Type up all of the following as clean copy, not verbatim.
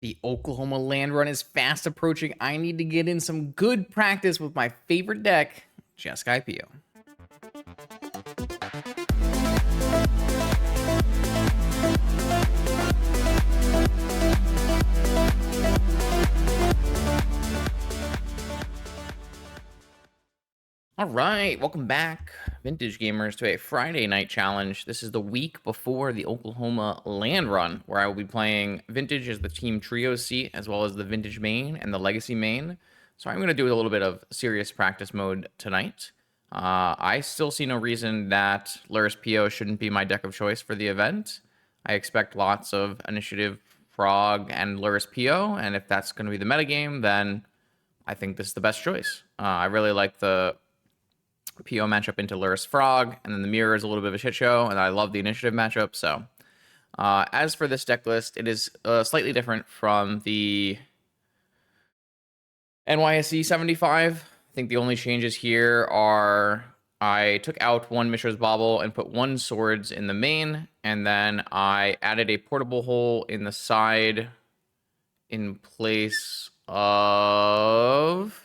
The Oklahoma land run is fast approaching. I need to get in some good practice with my favorite deck, Jeskai Pio. All right, welcome back, Vintage Gamers, to a Friday night challenge. This is the week before the Oklahoma land run, where I will be playing Vintage as the Team Trio seat, as well as the Vintage main and the Legacy main. So I'm going to do a little bit of serious practice mode tonight. I still see no reason that Lurrus Pio shouldn't be my deck of choice for the event. I expect lots of Initiative Frog and Lurrus Pio, and if that's going to be the metagame, then I think this is the best choice. I really like the PO matchup into Lurrus Frog, and then the mirror is a little bit of a shit show, and I love the initiative matchup. So, as for this deck list, it is slightly different from the NYSE 75. I think the only changes here are I took out one Mishra's Bauble and put one Swords in the main, and then I added a portable hole in the side in place of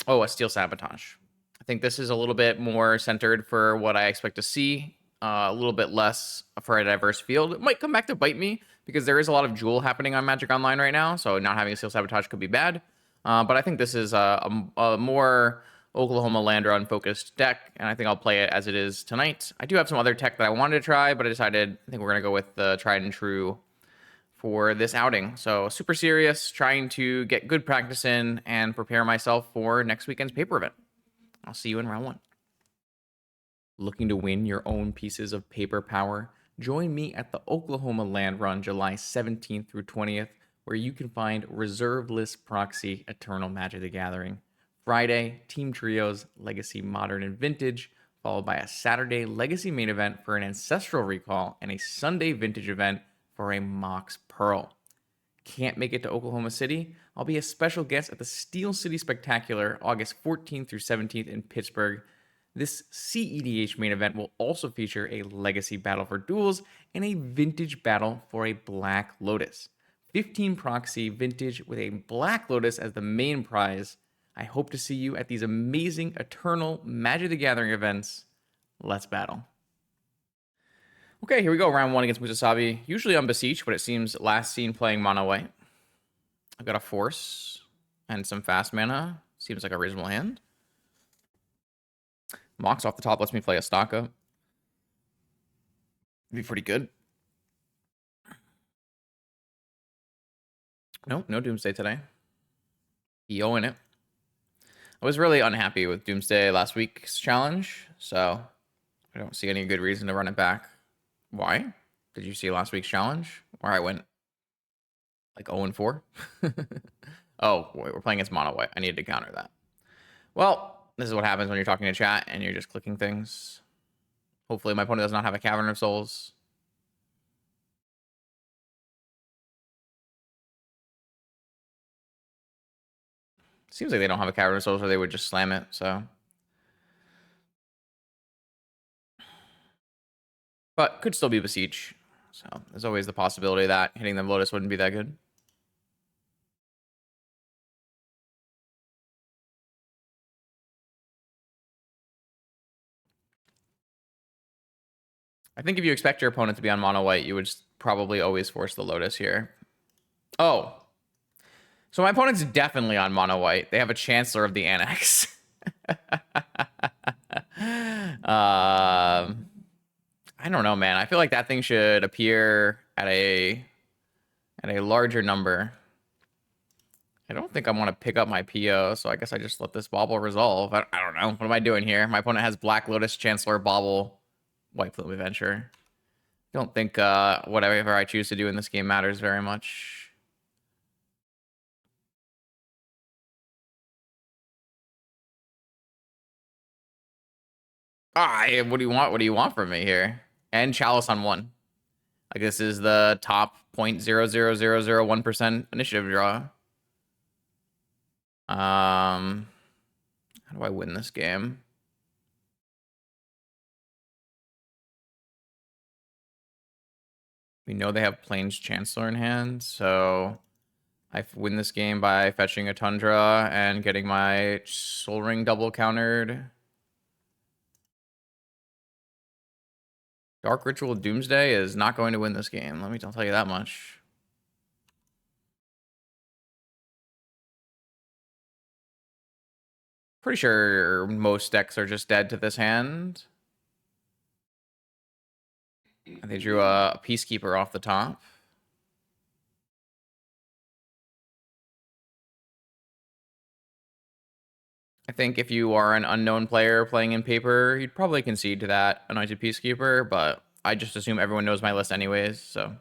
a Steel Sabotage. I think this is a little bit more centered for what I expect to see, a little bit less for a diverse field. It might come back to bite me because there is a lot of Jewel happening on Magic Online right now, so not having a Steel Sabotage could be bad. But I think this is a more Oklahoma land run focused deck, and I think I'll play it as it is tonight. I do have some other tech that I wanted to try, but I decided I think we're going to go with the tried and true for this outing. So super serious, trying to get good practice in and prepare myself for next weekend's paper event. I'll see you in round one. Looking to win your own pieces of paper power? Join me at the Oklahoma Land Run July 17th through 20th, where you can find Reserve List Proxy Eternal Magic the Gathering. Friday, Team Trios, Legacy Modern and Vintage, followed by a Saturday Legacy main event for an Ancestral Recall and a Sunday Vintage event for a Mox Pearl. Can't make it to Oklahoma City? I'll be a special guest at the Steel City Spectacular August 14th through 17th in Pittsburgh. This CEDH main event will also feature a Legacy battle for duels and a Vintage battle for a Black Lotus. 15 proxy Vintage with a Black Lotus as the main prize. I hope to see you at these amazing Eternal Magic the Gathering events. Let's battle. Okay, here we go. Round one against Musasabi. Usually on Beseech, but it seems last seen playing mono white. I've got a Force and some fast mana. Seems like a reasonable hand. Mox off the top lets me play a stock up. Be pretty good. Nope, no Doomsday today. EO in it. I was really unhappy with Doomsday last week's challenge, so I don't see any good reason to run it back. Why? Did you see last week's challenge where I went like 0-4? Oh, wait, we're playing against mono white. I needed to counter that. Well, this is what happens when you're talking to chat and you're just clicking things. Hopefully my opponent does not have a Cavern of Souls. Seems like they don't have a Cavern of Souls or they would just slam it, so. But could still be Beseech. So there's always the possibility that hitting them Lotus wouldn't be that good. I think if you expect your opponent to be on mono white, you would probably always force the Lotus here. Oh. So my opponent's definitely on mono white. They have a Chancellor of the Annex. I don't know, man. I feel like that thing should appear at a larger number. I don't think I want to pick up my PO, so I guess I just let this Bauble resolve. I don't know. What am I doing here? My opponent has Black Lotus, Chancellor, Bauble, White Plume Adventure. I don't think whatever I choose to do in this game matters very much. What do you want? What do you want from me here? And Chalice on 1. Like, this is the top 0.00001% initiative draw. How do I win this game? We know they have Plains Chancellor in hand, so I win this game by fetching a Tundra and getting my Soul Ring double countered. Dark Ritual Doomsday is not going to win this game. I'll tell you that much. Pretty sure most decks are just dead to this hand. And they drew a Peacekeeper off the top. I think if you are an unknown player playing in paper, you'd probably concede to that Anointed Peacekeeper, but I just assume everyone knows my list anyways, so.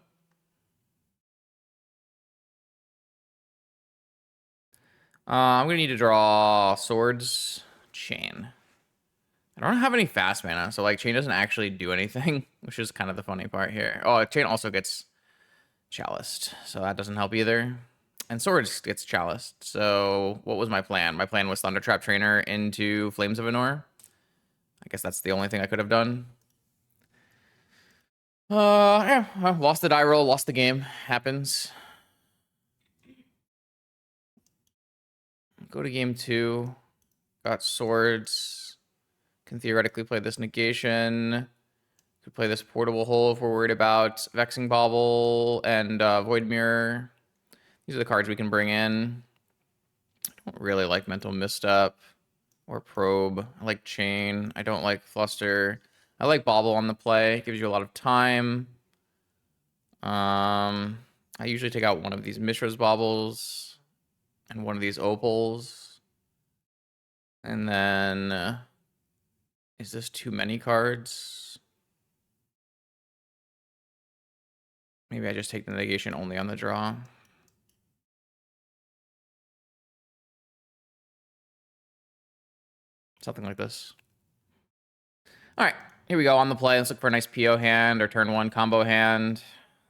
I'm going to need to draw Swords, Chain. I don't have any fast mana, so like Chain doesn't actually do anything, which is kind of the funny part here. Oh, Chain also gets Chaliced, so that doesn't help either. And Swords gets Chaliced, so what was my plan? My plan was Thundertrap Trainer into Flames of Anor. I guess that's the only thing I could have done. Yeah, I lost the die roll, lost the game. Happens. Go to game 2. Got Swords. Can theoretically play this Negation. Could play this Portable Hole if we're worried about Vexing Bauble and Void Mirror. These are the cards we can bring in. I don't really like Mental Misstep or Probe. I like Chain. I don't like Fluster. I like Bauble on the play. It gives you a lot of time. I usually take out one of these Mishra's Baubles and one of these Opals. And then, is this too many cards? Maybe I just take the negation only on the draw. Something like this. All right, here we go on the play. Let's look for a nice PO hand or turn 1 combo hand.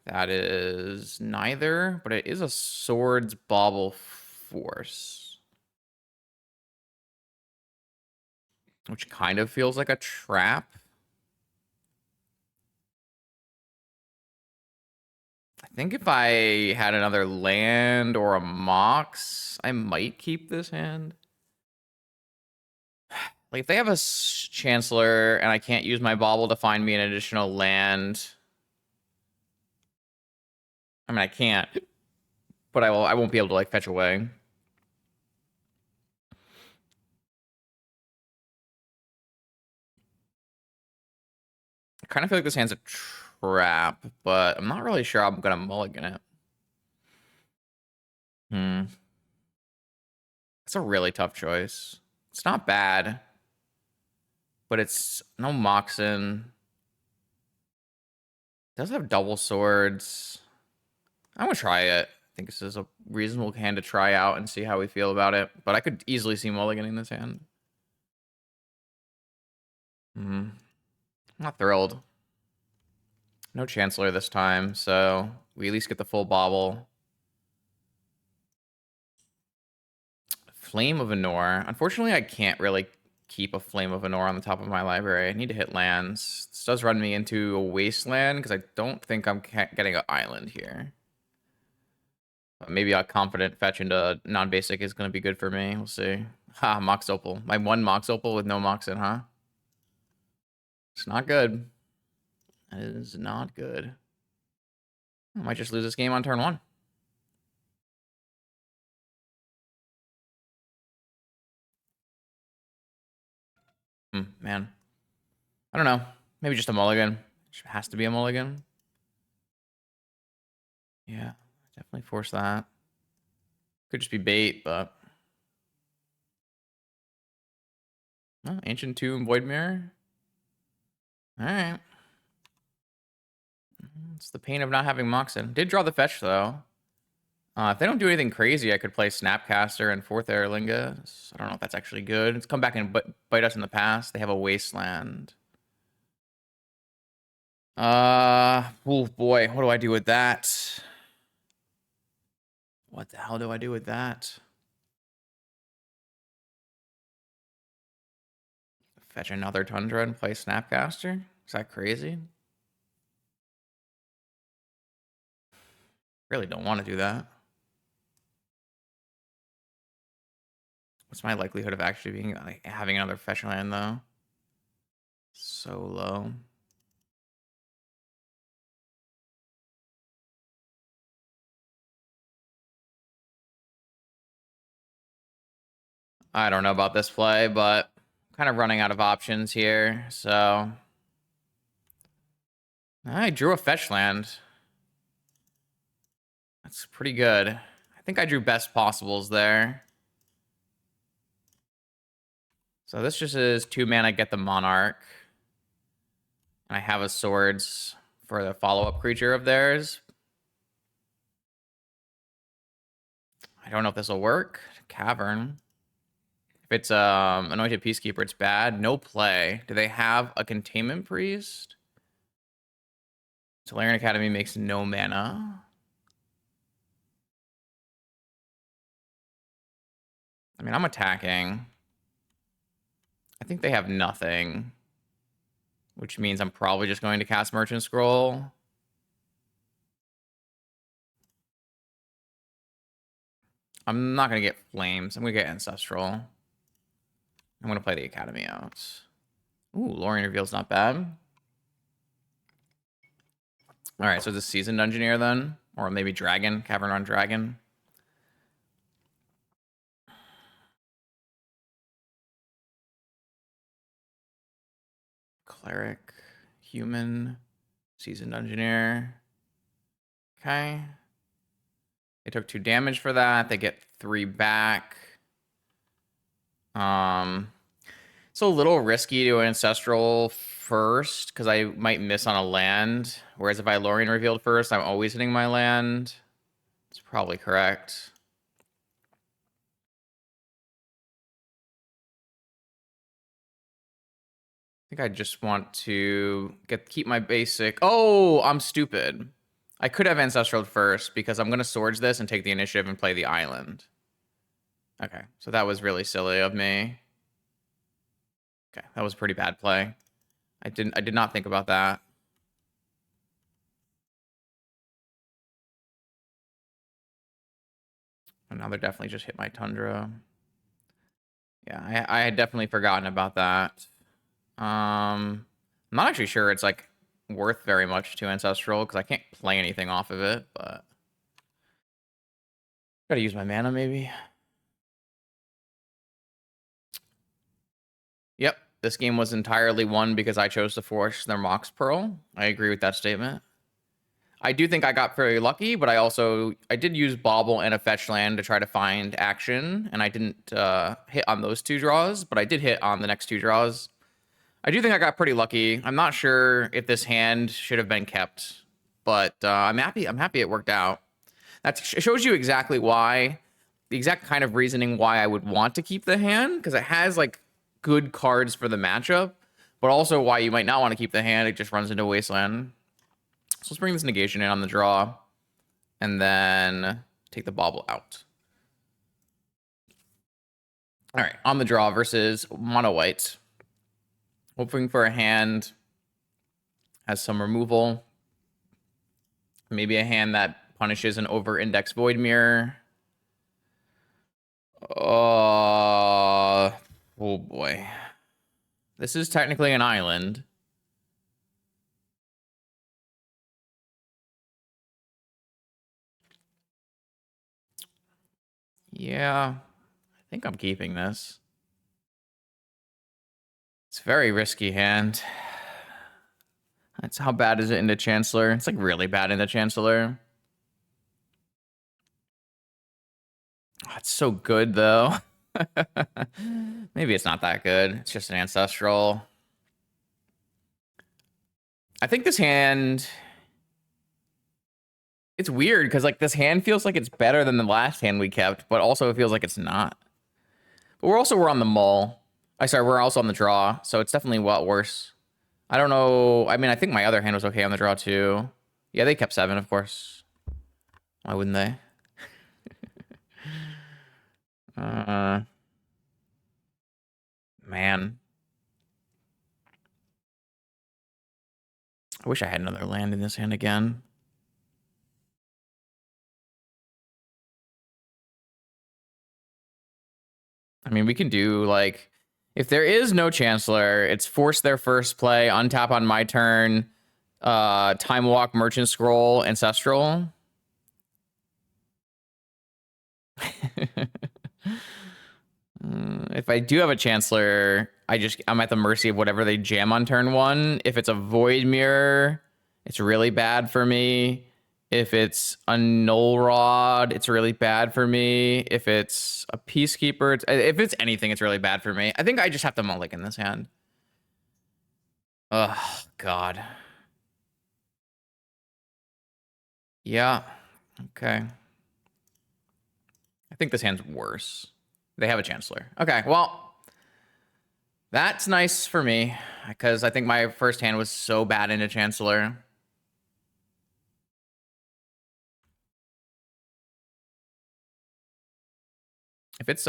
That is neither, but it is a Swords Bauble Force, which kind of feels like a trap. I think if I had another land or a Mox, I might keep this hand. Like, if they have a Chancellor and I can't use my Bauble to find me an additional land, I mean, I can't, but I won't be able to, like, fetch away. I kind of feel like this hand's a trap, but I'm not really sure I'm gonna mulligan it. It's a really tough choice. It's not bad, but it's no Moxen. It does have double swords. I'm gonna try it. I think this is a reasonable hand to try out and see how we feel about it, but I could easily see mulliganing this hand. I'm not thrilled. No Chancellor this time, so we at least get the full bauble. Flame of Anor. Unfortunately, I can't really keep a Flame of Anor on the top of my library. I need to hit lands. This does run me into a wasteland because I don't think I'm getting an island here. But maybe a confident fetch into non-basic is going to be good for me. We'll see. Ha, Mox Opal. My one Mox Opal with no Mox in, huh? It's not good. That is not good. I might just lose this game on turn 1. Man. I don't know. Maybe just a mulligan. It has to be a mulligan. Yeah, definitely force that. Could just be bait, but... Oh, Ancient Tomb, Void Mirror. Alright. It's the pain of not having Moxen. Did draw the fetch, though. If they don't do anything crazy, I could play Snapcaster and 4th Aerlinga. I don't know if that's actually good. It's come back and bite us in the past. They have a Wasteland. Oh boy, what do I do with that? What the hell do I do with that? Fetch another Tundra and play Snapcaster? Is that crazy? Really don't want to do that. What's my likelihood of actually being like having another fetch land though? So low. I don't know about this play, but I'm kind of running out of options here. So I drew a fetch land. That's pretty good. I think I drew best possibles there. So this just is 2 mana, get the Monarch. And I have a Swords for the follow-up creature of theirs. I don't know if this will work. Cavern. If it's Anointed Peacekeeper, it's bad. No play. Do they have a Containment Priest? Solarian Academy makes no mana. I mean, I'm attacking. I think they have nothing, which means I'm probably just going to cast Merchant Scroll. I'm not going to get Flames. I'm going to get Ancestral. I'm going to play the Academy out. Ooh, Lorien Reveal's not bad. All right, so the Seasoned Engineer then? Or maybe Dragon, Cavern on Dragon. Cleric, Human, Seasoned Engineer. Okay. They took 2 damage for that. They get 3 back. It's a little risky to Ancestral first because I might miss on a land. Whereas if I Lorien Revealed first, I'm always hitting my land. It's probably correct. I think I just want to keep my basic. Oh, I'm stupid. I could have Ancestral first because I'm going to Swords this and take the initiative and play the island. Okay, so that was really silly of me. Okay, that was a pretty bad play. I did not think about that. And now they're definitely just hit my Tundra. Yeah, I had definitely forgotten about that. I'm not actually sure it's like worth very much to Ancestral because I can't play anything off of it, but gotta use my mana maybe. Yep, this game was entirely won because I chose to force their Mox Pearl. I agree with that statement. I do think I got very lucky, but I did use Bauble and a fetch land to try to find action, and I didn't hit on those 2 draws, but I did hit on the next 2 draws. I do think I got pretty lucky. I'm not sure if this hand should have been kept, but I'm happy. I'm happy it worked out. That shows you exactly why, the exact kind of reasoning why I would want to keep the hand, because it has like good cards for the matchup, but also why you might not want to keep the hand. It just runs into Wasteland. So let's bring this negation in on the draw, and then take the Bauble out. All right, on the draw versus mono white. Hoping for a hand has some removal. Maybe a hand that punishes an over-index Void Mirror. Oh boy. This is technically an island. Yeah, I think I'm keeping this. It's a very risky hand. That's how bad is it into Chancellor? It's like really bad into Chancellor. Oh, it's so good though. Maybe it's not that good. It's just an Ancestral. I think this hand... It's weird because like this hand feels like it's better than the last hand we kept, but also it feels like it's not. But we're on the mull. We're also on the draw, so it's definitely a lot worse. I don't know. I mean, I think my other hand was okay on the draw too. Yeah, they kept 7, of course. Why wouldn't they? Man. I wish I had another land in this hand again. I mean, we can do, like, if there is no Chancellor, it's force their first play, untap on my turn, Time Walk, Merchant Scroll, Ancestral. If I do have a Chancellor, I'm at the mercy of whatever they jam on turn 1. If it's a Void Mirror, it's really bad for me. If it's a Null Rod, it's really bad for me. If it's a Peacekeeper, if it's anything, it's really bad for me. I think I just have to mulligan this hand. Oh, God. Yeah. Okay. I think this hand's worse. They have a Chancellor. Okay, well, that's nice for me, because I think my first hand was so bad into Chancellor. If it's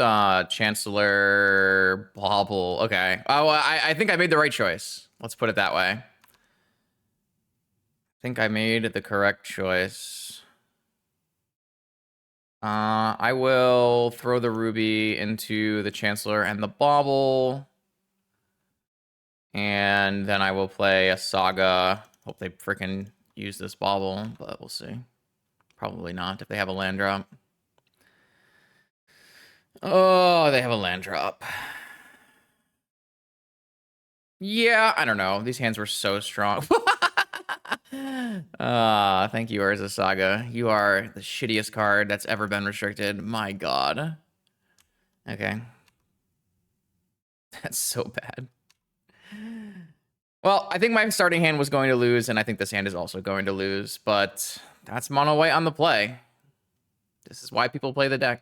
Chancellor Bobble, okay. Oh, I think I made the right choice. Let's put it that way. I think I made the correct choice. I will throw the Ruby into the Chancellor and the Bauble. And then I will play a Saga. Hope they freaking use this Bauble, but we'll see. Probably not if they have a land drop. Oh, they have a land drop. Yeah, I don't know. These hands were so strong. Thank you, Urza Saga. You are the shittiest card that's ever been restricted. My God. Okay. That's so bad. Well, I think my starting hand was going to lose, and I think this hand is also going to lose, but that's mono white on the play. This is why people play the deck.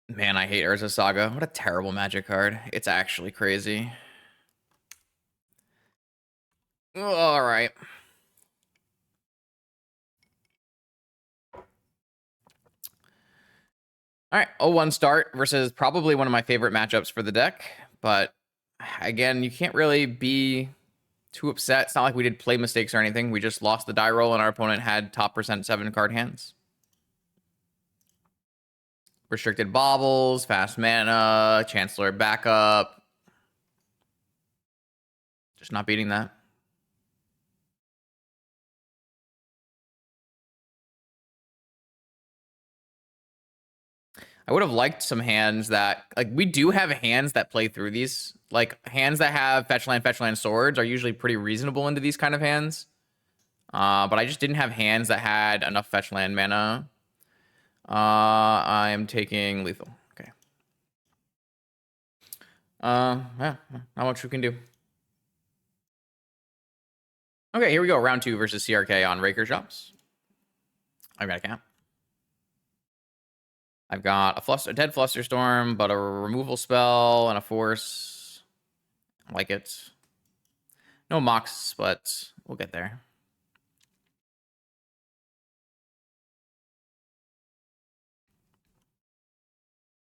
Man, I hate Urza Saga. What a terrible Magic card. It's actually crazy. All right. All right, 0-1 start versus probably one of my favorite matchups for the deck. But again, you can't really be too upset. It's not like we did play mistakes or anything. We just lost the die roll and our opponent had top percent 7 card hands. Restricted Baubles, fast mana, Chancellor backup. Just not beating that. I would have liked some hands that, like, we do have hands that play through these. Like, hands that have fetch land, swords are usually pretty reasonable into these kind of hands. But I just didn't have hands that had enough fetch land mana. I'm taking lethal. Okay. Yeah, not much we can do. Okay, here we go. Round 2 versus CRK on Raker shops. I've got a camp. I've got a dead Flusterstorm, but a removal spell and a force. I like it. No Mox, but we'll get there.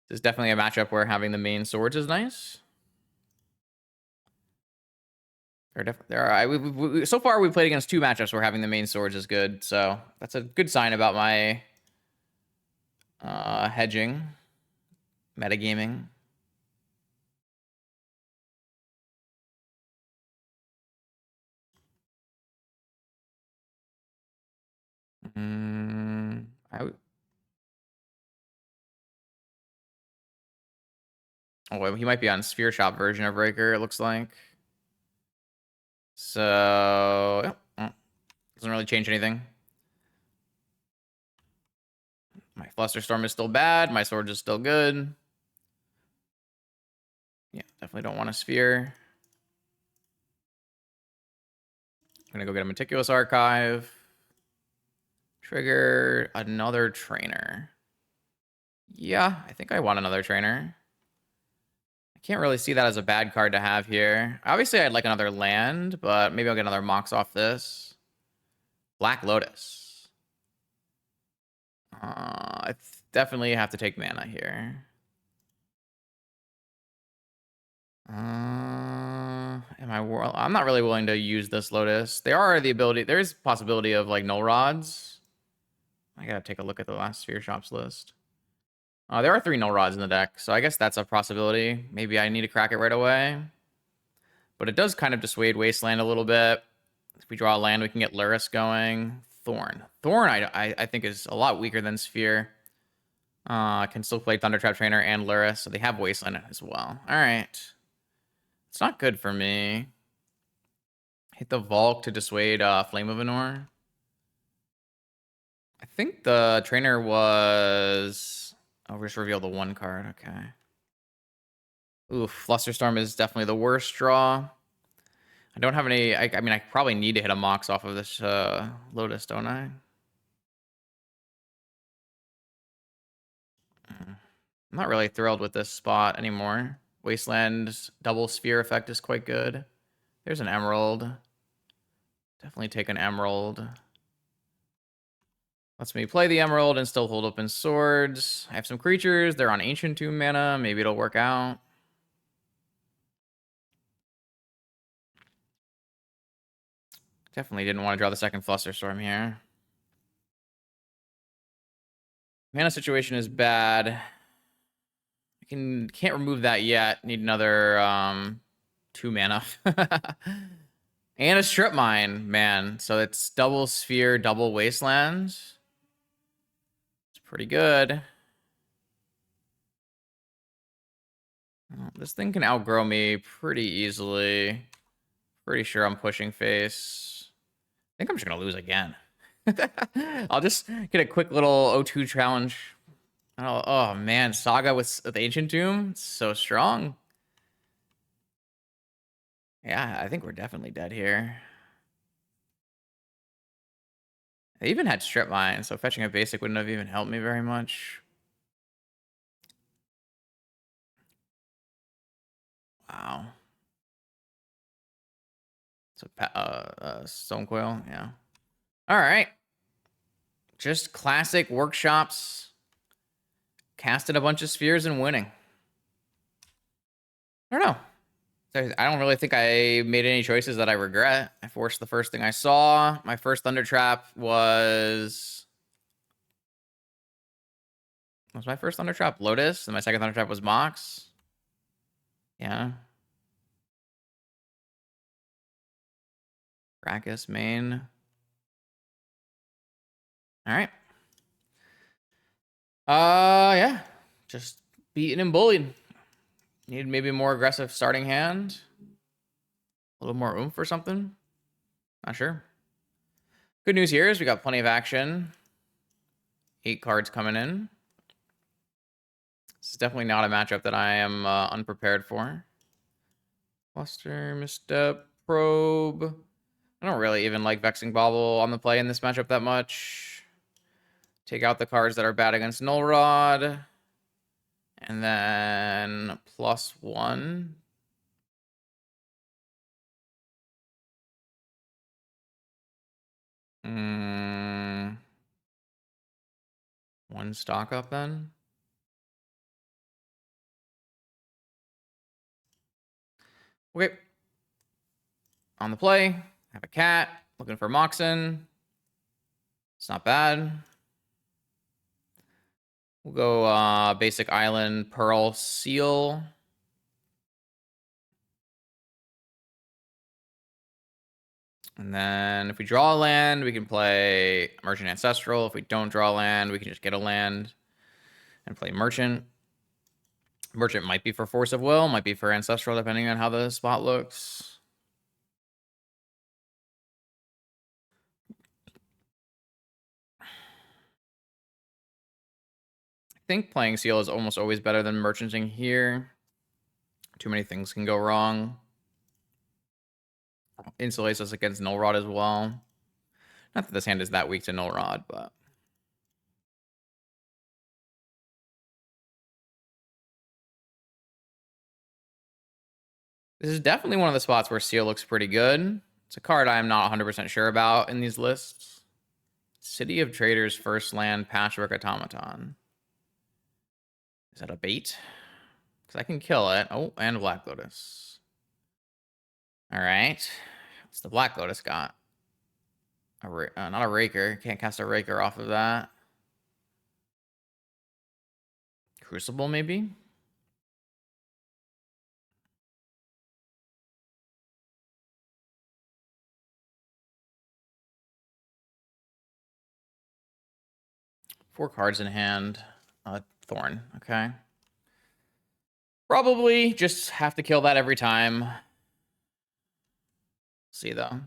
This is definitely a matchup where having the main swords is nice. So far, we've played against 2 matchups where having the main swords is good. So that's a good sign about my hedging, metagaming. Oh, he might be on Sphere Shop version of Raker, it looks like. So, doesn't really change anything. My Flusterstorm is still bad. My sword is still good. Yeah, definitely don't want a Sphere. I'm going to go get a Meticulous Archive. Trigger another trainer. Yeah, I think I want another trainer. I can't really see that as a bad card to have here. Obviously, I'd like another land, but maybe I'll get another Mox off this. Black Lotus. I definitely have to take mana here. Am I'm not really willing to use this Lotus. There is possibility of like null rods. I gotta take a look at the last Sphere Shops list. There are 3 null rods in the deck, so I guess that's a possibility. Maybe I need to crack it right away. But it does kind of dissuade Wasteland a little bit. If we draw a land, we can get Lurrus going. Thorn. Thorn, I think, is a lot weaker than Sphere. Can still play Thundertrap Trainer and Lurrus, so they have Wasteland as well. All right. It's not good for me. Hit the Volk to dissuade Flame of Anor. I think the trainer was... Oh, we just revealed the 1 card. Okay. Ooh, Flusterstorm is definitely the worst draw. I don't have any... I mean, I probably need to hit a Mox off of this Lotus, don't I? I'm not really thrilled with this spot anymore. Wasteland's double Sphere effect is quite good. There's an Emerald. Definitely take an Emerald. Lets me play the Emerald and still hold open swords. I have some creatures. They're on Ancient Tomb mana. Maybe it'll work out. Definitely didn't want to draw the second Flusterstorm here. Mana situation is bad. I can't remove that yet. Need another 2 mana. And a Strip Mine, man. So it's double Sphere, double Wasteland. It's pretty good. This thing can outgrow me pretty easily. Pretty sure I'm pushing face. I think I'm just going to lose again. I'll just get a quick little O2 challenge. Oh man, Saga with the Ancient Tomb. It's so strong. Yeah, I think we're definitely dead here. They even had Strip Mine, so fetching a basic wouldn't have even helped me very much. Wow. It's a Stonecoil, yeah. All right. Just classic workshops. Casted a bunch of spheres and winning. I don't know. I don't really think I made any choices that I regret. I forced the first thing I saw. My first Thunder Trap was my first Thunder Trap Lotus, and my second Thunder Trap was Mox. Yeah. Brackus main. All right. Yeah. Just beaten and bullied. Need maybe a more aggressive starting hand. A little more oomph or something. Not sure. Good news here is we got plenty of action. 8 cards coming in. This is definitely not a matchup that I am unprepared for. Cluster, Misstep, Probe. I don't really even like Vexing Bauble on the play in this matchup that much. Take out the cards that are bad against Null Rod. And then +1. One stock up then. Okay. On the play, have a cat, looking for Moxen. It's not bad. We'll go basic island, Pearl, Seal. And then if we draw a land, we can play Merchant Ancestral. If we don't draw land, we can just get a land and play Merchant. Merchant might be for Force of Will, might be for Ancestral, depending on how the spot looks. I think playing Seal is almost always better than Merchanting here. Too many things can go wrong. Insulates us against Null Rod as well. Not that this hand is that weak to Null Rod, but... This is definitely one of the spots where Seal looks pretty good. It's a card I'm not 100% sure about in these lists. City of Traders, First Land, Patchwork Automaton. Is that a bait? Because I can kill it. Oh, and Black Lotus. All right. What's the Black Lotus got? Not a Raker. Can't cast a Raker off of that. Crucible, maybe? Four cards in hand. Thorn. Okay. Probably just have to kill that every time. See, though.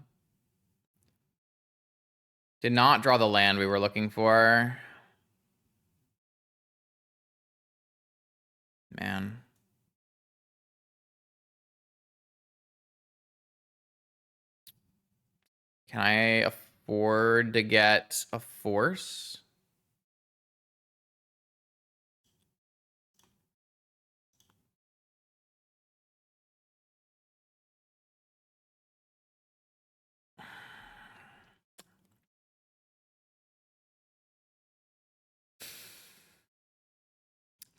Did not draw the land we were looking for. Man. Can I afford to get a force?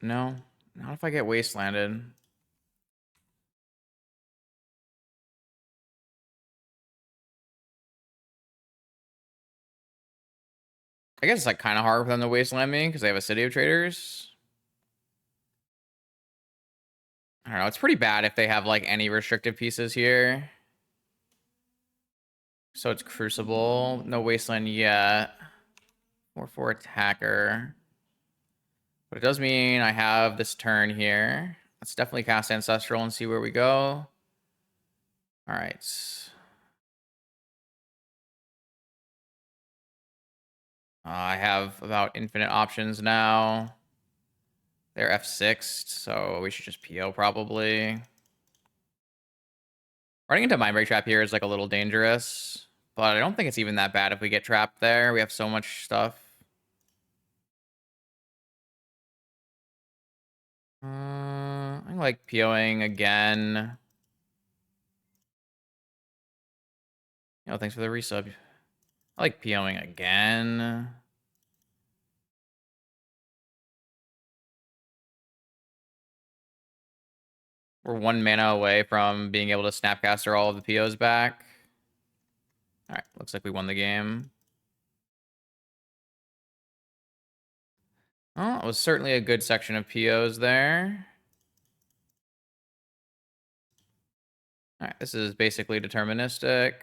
No. Not if I get wastelanded. I guess it's like kind of hard for them to wasteland me because they have a City of Traders. I don't know. It's pretty bad if they have like any restrictive pieces here. So it's Crucible. No wasteland yet. 4/4 attacker. But it does mean I have this turn here. Let's definitely cast Ancestral and see where we go. All right. I have about infinite options now. They're F6'd, so we should just PO probably. Running into Mind Break Trap here is like a little dangerous, but I don't think it's even that bad if we get trapped there. We have so much stuff. I like POing again. Thanks for the resub. I like POing again. We're 1 mana away from being able to Snapcaster all of the POs back. All right, looks like we won the game. Oh, it was certainly a good section of POs there. All right, this is basically deterministic.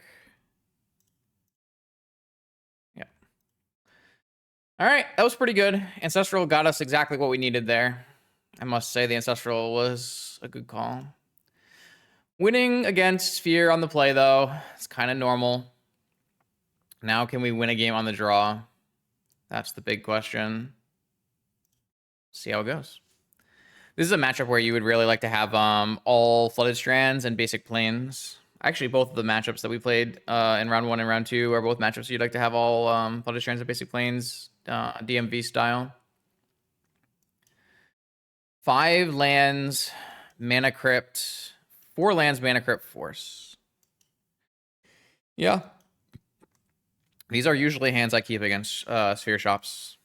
Yeah. All right, that was pretty good. Ancestral got us exactly what we needed there. I must say the Ancestral was a good call. Winning against Fear on the play, though, it's kind of normal. Now can we win a game on the draw? That's the big question. See how it goes. This is a matchup where you would really like to have all Flooded Strands and Basic Plains. Actually, both of the matchups that we played in round 1 and round 2 are both matchups you'd like to have all Flooded Strands and Basic Plains DMV style. 5 lands, Mana Crypt, 4 lands, Mana Crypt, Force. Yeah. These are usually hands I keep against Sphere Shops.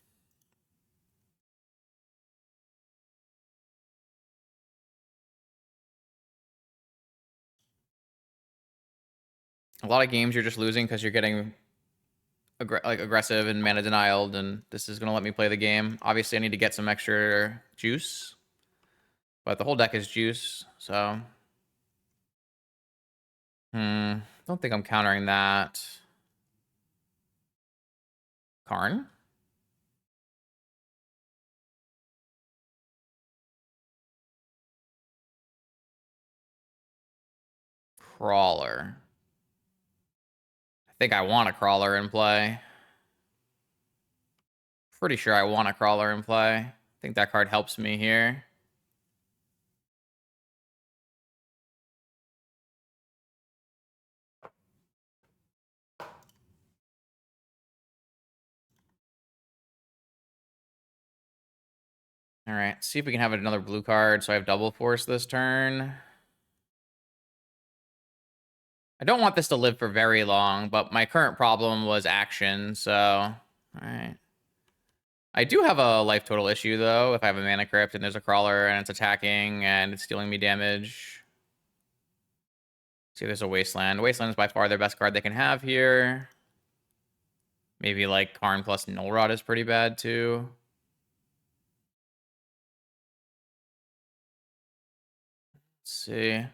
A lot of games you're just losing because you're getting aggressive and mana denialed, and this is going to let me play the game. Obviously, I need to get some extra juice, but the whole deck is juice, so... don't think I'm countering that. Karn? Crawler. I think I want a Crawler in play. Pretty sure I want a Crawler in play. I think that card helps me here. All right, see if we can have another blue card so I have double force this turn. I don't want this to live for very long, but my current problem was action, so... All right. I do have a life total issue, though, if I have a Mana Crypt and there's a Crawler and it's attacking and it's dealing me damage. See if there's a Wasteland. Wasteland is by far their best card they can have here. Maybe like Karn plus Null Rod is pretty bad too. Let's see.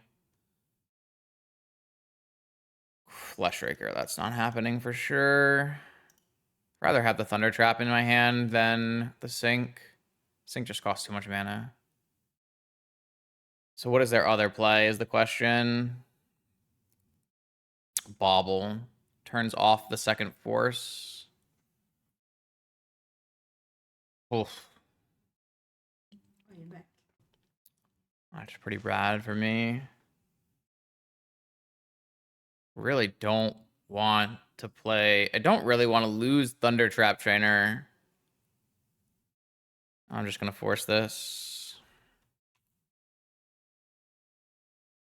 Flesh Raker, that's not happening for sure. Rather have the Thunder Trap in my hand than the Sink. Sink just costs too much mana. So what is their other play is the question. Bobble. Turns off the second force. Oof. That's pretty bad for me. Really don't want to play. I don't really want to lose Thunder Trap Trainer. I'm just going to force this.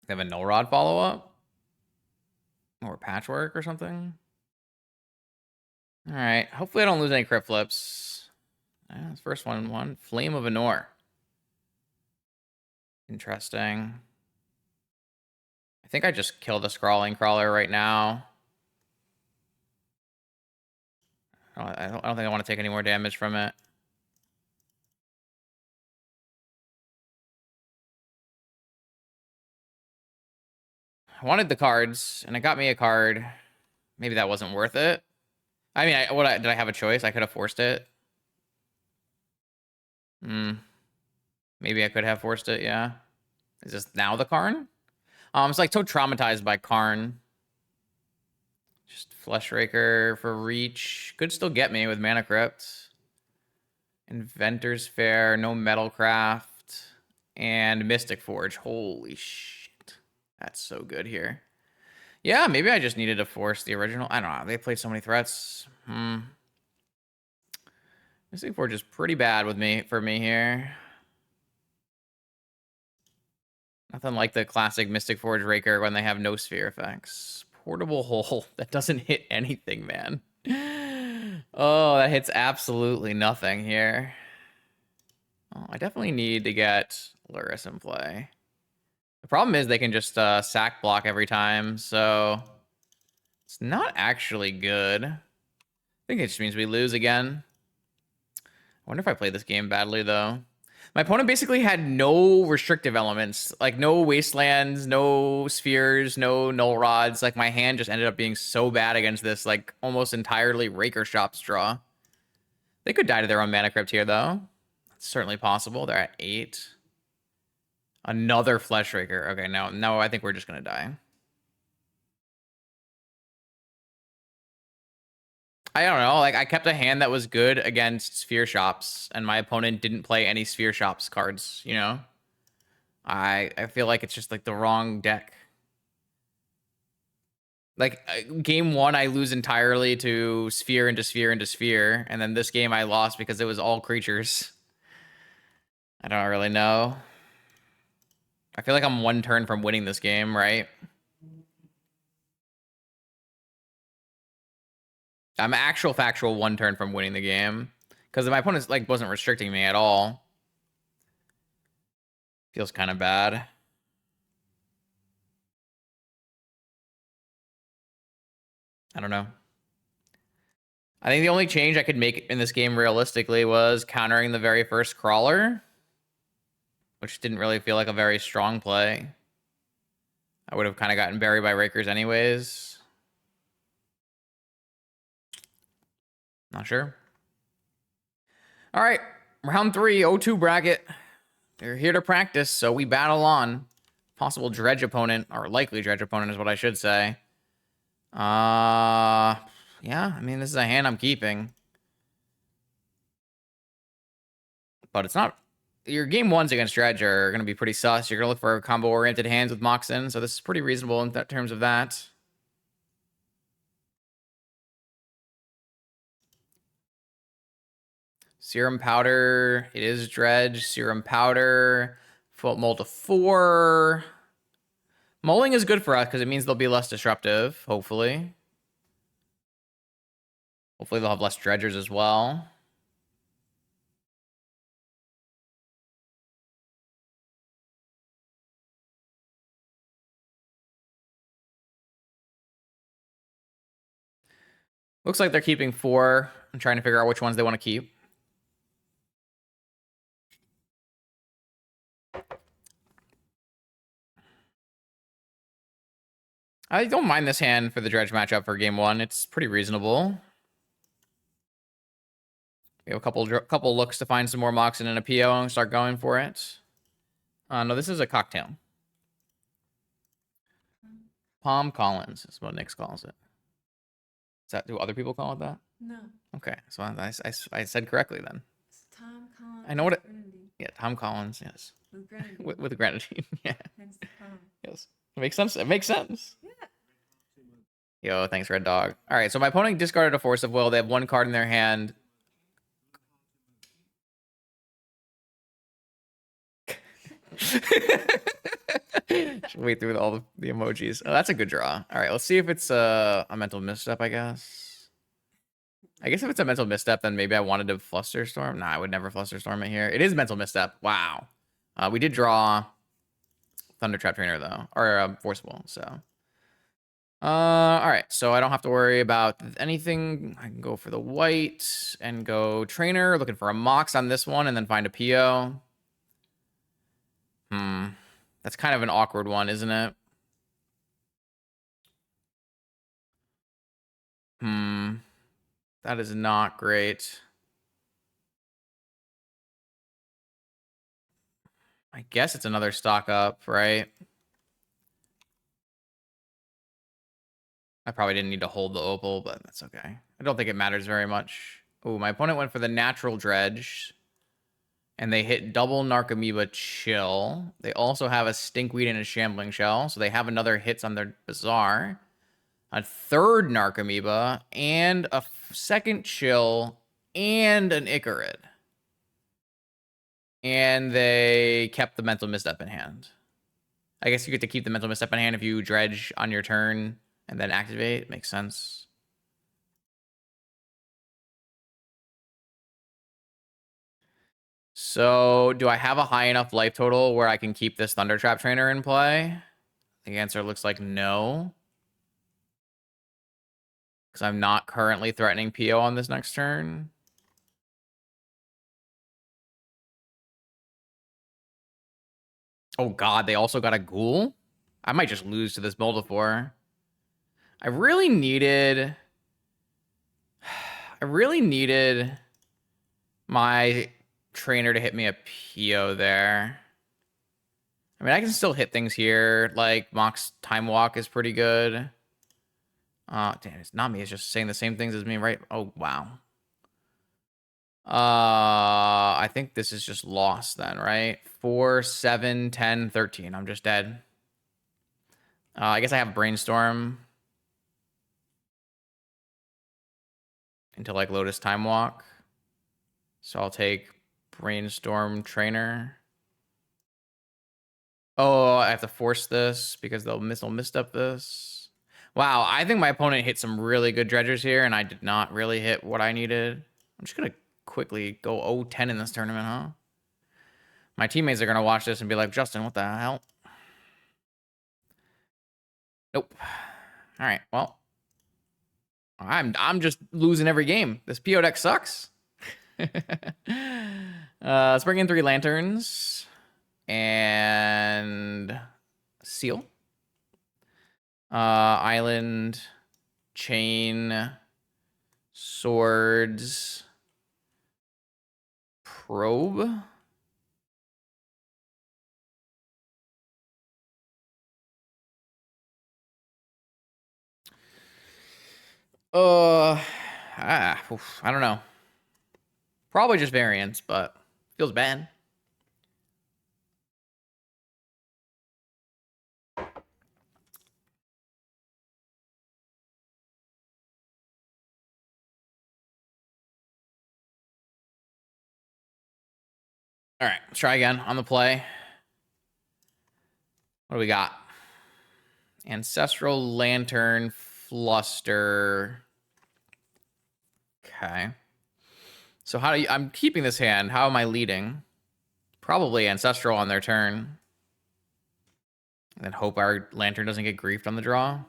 They have a Null Rod follow-up? Or Patchwork or something? All right. Hopefully I don't lose any crypt flips. First one. Flame of Anor. Interesting. I think I just killed a Scrawling Crawler right now. I don't think I want to take any more damage from it. I wanted the cards, and it got me a card. Maybe that wasn't worth it. I mean, did I have a choice? I could have forced it. Maybe I could have forced it, yeah. Is this now the Karn? It's like so traumatized by Karn. Just Flesh Raker for reach. Could still get me with Mana Crypt. Inventor's Fair, no Metalcraft, and Mystic Forge. Holy shit. That's so good here. Yeah, maybe I just needed to force the original. I don't know. They played so many threats. Mystic Forge is pretty bad for me here. Nothing like the classic Mystic Forge Raker when they have no sphere effects. Portable Hole. That doesn't hit anything, man. Oh, that hits absolutely nothing here. Oh, I definitely need to get Lurrus in play. The problem is they can just sack block every time, so it's not actually good. I think it just means we lose again. I wonder if I played this game badly, though. My opponent basically had no restrictive elements, like no wastelands, no spheres, no null rods. Like my hand just ended up being so bad against this, like almost entirely Raker Shops draw. They could die to their own Mana Crypt here, though. It's certainly possible. They're at 8. Another Flesh Raker. Okay, no, I think we're just gonna die. I don't know. Like I kept a hand that was good against Sphere Shops, and my opponent didn't play any Sphere Shops cards. You know, I feel like it's just like the wrong deck. Like game 1, I lose entirely to Sphere into Sphere into Sphere, and then this game I lost because it was all creatures. I don't really know. I feel like I'm one turn from winning this game, right? I'm actual factual one turn from winning the game because my opponent like wasn't restricting me at all. Feels kind of bad. I don't know. I think the only change I could make in this game realistically was countering the very first crawler, which didn't really feel like a very strong play. I would have kind of gotten buried by Rakers anyways. Not sure. All right, round 3, 0-2 bracket. We're here to practice, so we battle on. Possible Dredge opponent, or likely Dredge opponent is what I should say. Yeah, I mean, this is a hand I'm keeping. But it's not... Your game 1s against Dredge are going to be pretty sus. You're going to look for combo-oriented hands with Moxen, so this is pretty reasonable in terms of that. Serum Powder. It is Dredge. Serum Powder. Foot Mold to 4. Mulling is good for us because it means they'll be less disruptive, hopefully. Hopefully they'll have less Dredgers as well. Looks like they're keeping 4. I'm trying to figure out which ones they want to keep. I don't mind this hand for the Dredge matchup for game 1. It's pretty reasonable. We have a couple looks to find some more Moxen and a PO and start going for it. No, this is a cocktail. Palm Collins is what Nick calls it. Do other people call it that? No. Okay, so I said correctly then. It's Tom Collins. I know what it. Grenadine. Yeah, Tom Collins. Yes. With grenadine. with the grenadine. Yeah. Hence the Tom. Yes. It makes sense. It makes sense. Yeah. Yo, thanks, Red Dog. All right, so my opponent discarded a Force of Will. They have 1 card in their hand. Should wait through all the emojis. Oh, that's a good draw. All right, let's see if it's a mental misstep, I guess. I guess if it's a mental misstep, then maybe I wanted to Flusterstorm. Nah, I would never Flusterstorm it here. It is mental misstep. Wow. We did draw Thunder Trap Trainer, though. Or Forcible, so. All right, so I don't have to worry about anything. I can go for the white and go Trainer, looking for a Mox on this one, and then find a PO. That's kind of an awkward one, isn't it? That is not great. I guess it's another stock up, right? I probably didn't need to hold the opal, but that's okay. I don't think it matters very much. Oh, my opponent went for the natural Dredge. And they hit double Narcomoeba Chill. They also have a Stinkweed and a Shambling Shell. So they have another hits on their Bazaar. A third Narcomoeba. And a second Chill. And an Icarid. And they kept the Mental Misstep in hand. I guess you get to keep the Mental Misstep in hand if you Dredge on your turn and then activate. Makes sense. So, do I have a high enough life total where I can keep this Thunder Trap Trainer in play? The answer looks like no. Because I'm not currently threatening PO on this next turn. Oh god, they also got a Ghoul? I might just lose to this Moldifor. I really needed my trainer to hit me a PO there. I mean, I can still hit things here. Like, Mox Time Walk is pretty good. Damn, it's not me. It's just saying the same things as me, right? Oh, wow. I think this is just lost then, right? 4, 7, 10, 13. I'm just dead. I guess I have Brainstorm into, like, Lotus Time Walk. So I'll take Brainstorm Trainer. Oh, I have to force this because they'll misstep this. Wow, I think my opponent hit some really good dredgers here, and I did not really hit what I needed. I'm just going to quickly go 0-10 in this tournament, huh? My teammates are going to watch this and be like, Justin, what the hell? Nope. All right, well. I'm just losing every game. This PO deck sucks. Let's bring in 3 lanterns. And Seal. Island. Chain. Swords. Probe. I don't know. Probably just variance, but feels bad. All right, let's try again on the play. What do we got? Ancestral Lantern, Fluster. Okay. So how do you... I'm keeping this hand. How am I leading? Probably Ancestral on their turn. And then hope our Lantern doesn't get griefed on the draw.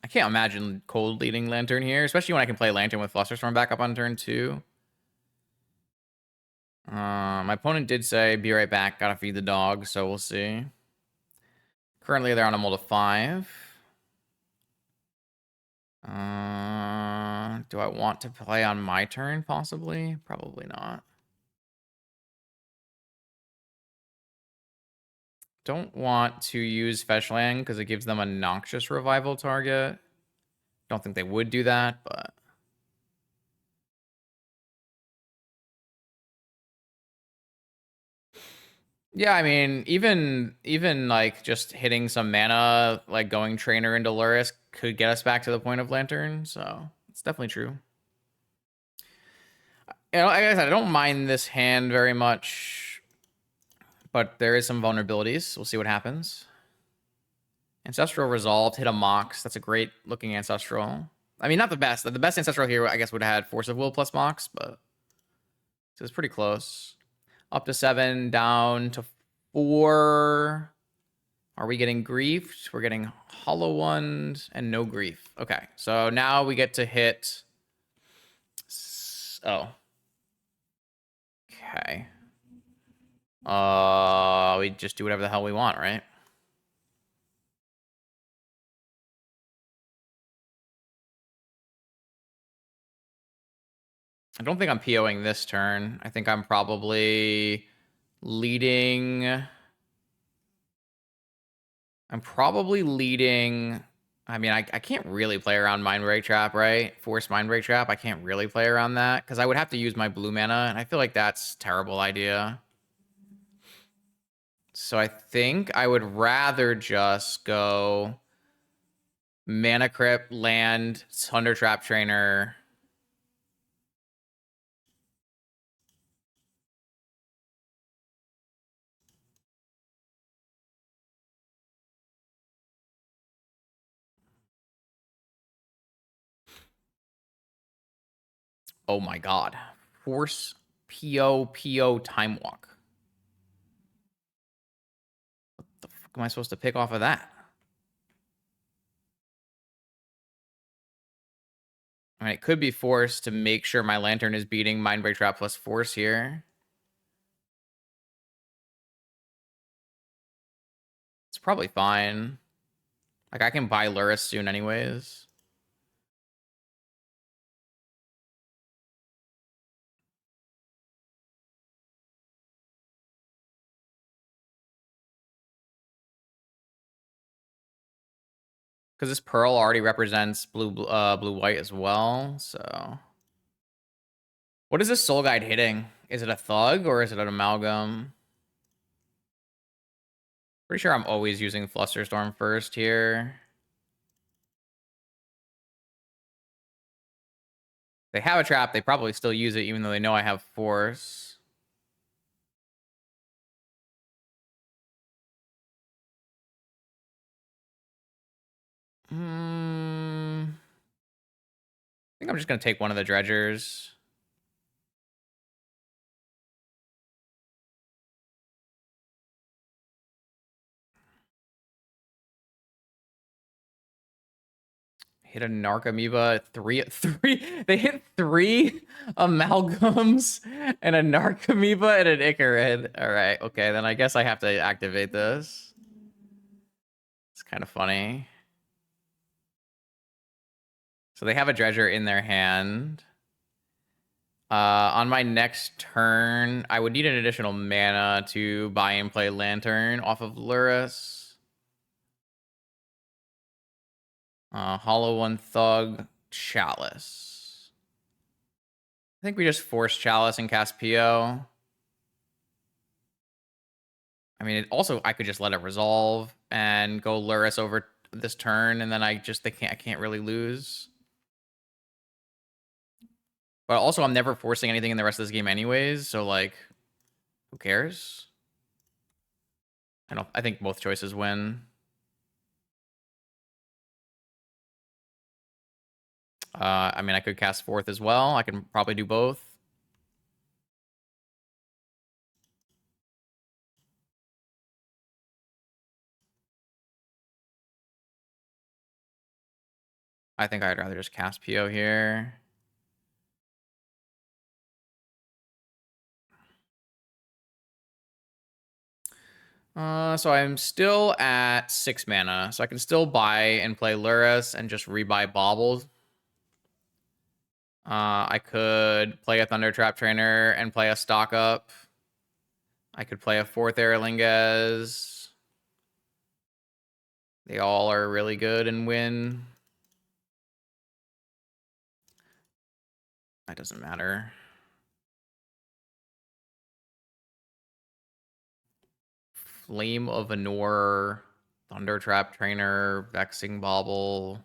I can't imagine cold leading Lantern here, especially when I can play Lantern with Flusterstorm back up on turn 2. My opponent did say, be right back, gotta feed the dog, so we'll see. Currently, they're on a mold of 5. Do I want to play on my turn, possibly? Probably not. Don't want to use Fetch Land because it gives them a Noxious Revival target. Don't think they would do that, but... Yeah, I mean, even like just hitting some mana, like going Trainer into Lurrus could get us back to the point of Lantern, so it's definitely true. You know, like I said, I don't mind this hand very much, but there is some vulnerabilities. We'll see what happens. Ancestral Resolved, hit a Mox. That's a great looking Ancestral. I mean, not the best. The best Ancestral here, I guess, would have had Force of Will plus Mox, but so it's pretty close. Up to 7, down to 4. Are we getting griefed? We're getting Hollow Ones and no grief. Okay, so now we get to hit... Oh. Okay. We just do whatever the hell we want, right? I don't think I'm POing this turn. I think I'm probably leading... I'm probably leading... I mean, I can't really play around Mind Break Trap, right? Force Mind Break Trap. I can't really play around that because I would have to use my blue mana, and I feel like that's a terrible idea. So I think I would rather just go Mana Crypt, land, Thunder Trap Trainer. Oh my god. Force PO Time Walk. What the fuck am I supposed to pick off of that? I mean, it could be Force to make sure my Lantern is beating Mind Break Trap plus Force here. It's probably fine. Like, I can buy Lurrus soon anyways. Because this Pearl already represents blue-white as well, so... What is this Soul Guide hitting? Is it a Thug or is it an Amalgam? Pretty sure I'm always using Flusterstorm first here. They have a trap. They probably still use it even though they know I have Force. I think I'm just going to take one of the Dredgers. Hit a Narcomoeba. Three. They hit 3 Amalgams and a Narcomoeba and an Icarid. All right. Okay. Then I guess I have to activate this. It's kind of funny. So they have a Dredger in their hand. On my next turn, I would need an additional mana to buy and play Lantern off of Lurrus. Hollow One Thug, Chalice. I think we just force Chalice and cast PO. I mean, I could just let it resolve and go Lurrus over this turn, and then I can't really lose. But also, I'm never forcing anything in the rest of this game anyways, so like, who cares? I think both choices win. I mean, I could cast Fourth as well. I can probably do both. I think I'd rather just cast PO here. So I'm still at 6 mana, so I can still buy and play Lurrus and just rebuy Baubles. I could play a Thunder Trap Trainer and play a stock up. I could play a 4th Aerlinges. They all are really good and win. That doesn't matter. Flame of Anor, Thunder Trap Trainer, Vexing Bauble,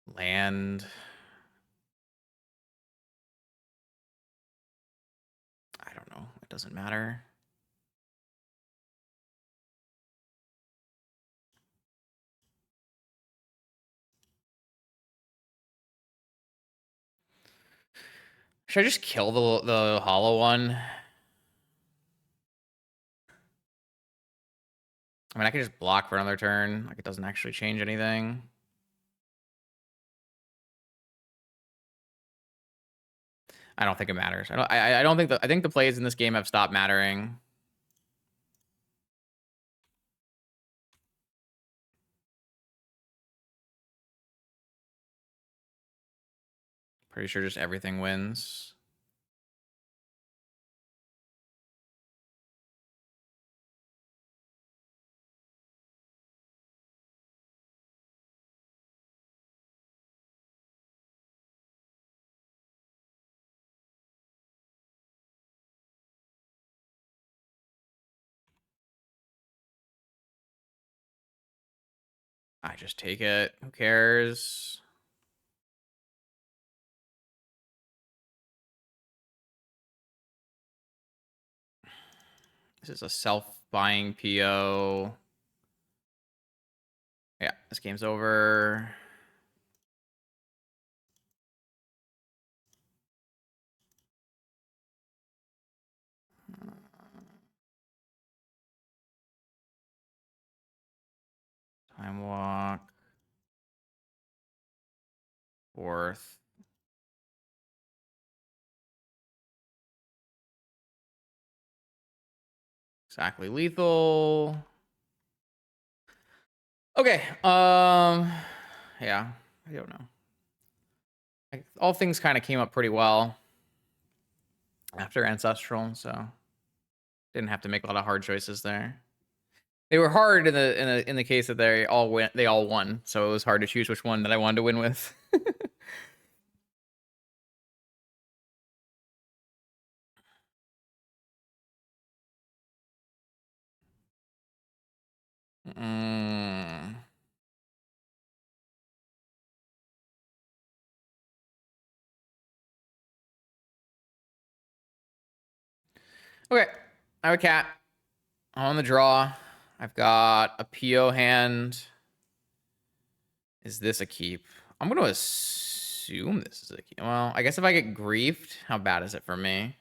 land. I don't know. It doesn't matter. Should I just kill the hollow one? I mean, I can just block for another turn. Like, it doesn't actually change anything. I don't think it matters. I don't think I think the plays in this game have stopped mattering. Pretty sure just everything wins. I just take it. Who cares? This is a self-buying PO. Yeah, this game's over. Time walk. 4th. Exactly lethal. Okay. Yeah. I don't know. All things kind of came up pretty well after Ancestral, so didn't have to make a lot of hard choices there. They were hard in the case that they all won, so it was hard to choose which one that I wanted to win with. mm. Okay, I have a cat on the draw. I've got a PO hand. Is this a keep? I'm going to assume this is a keep. Well, I guess if I get griefed, how bad is it for me?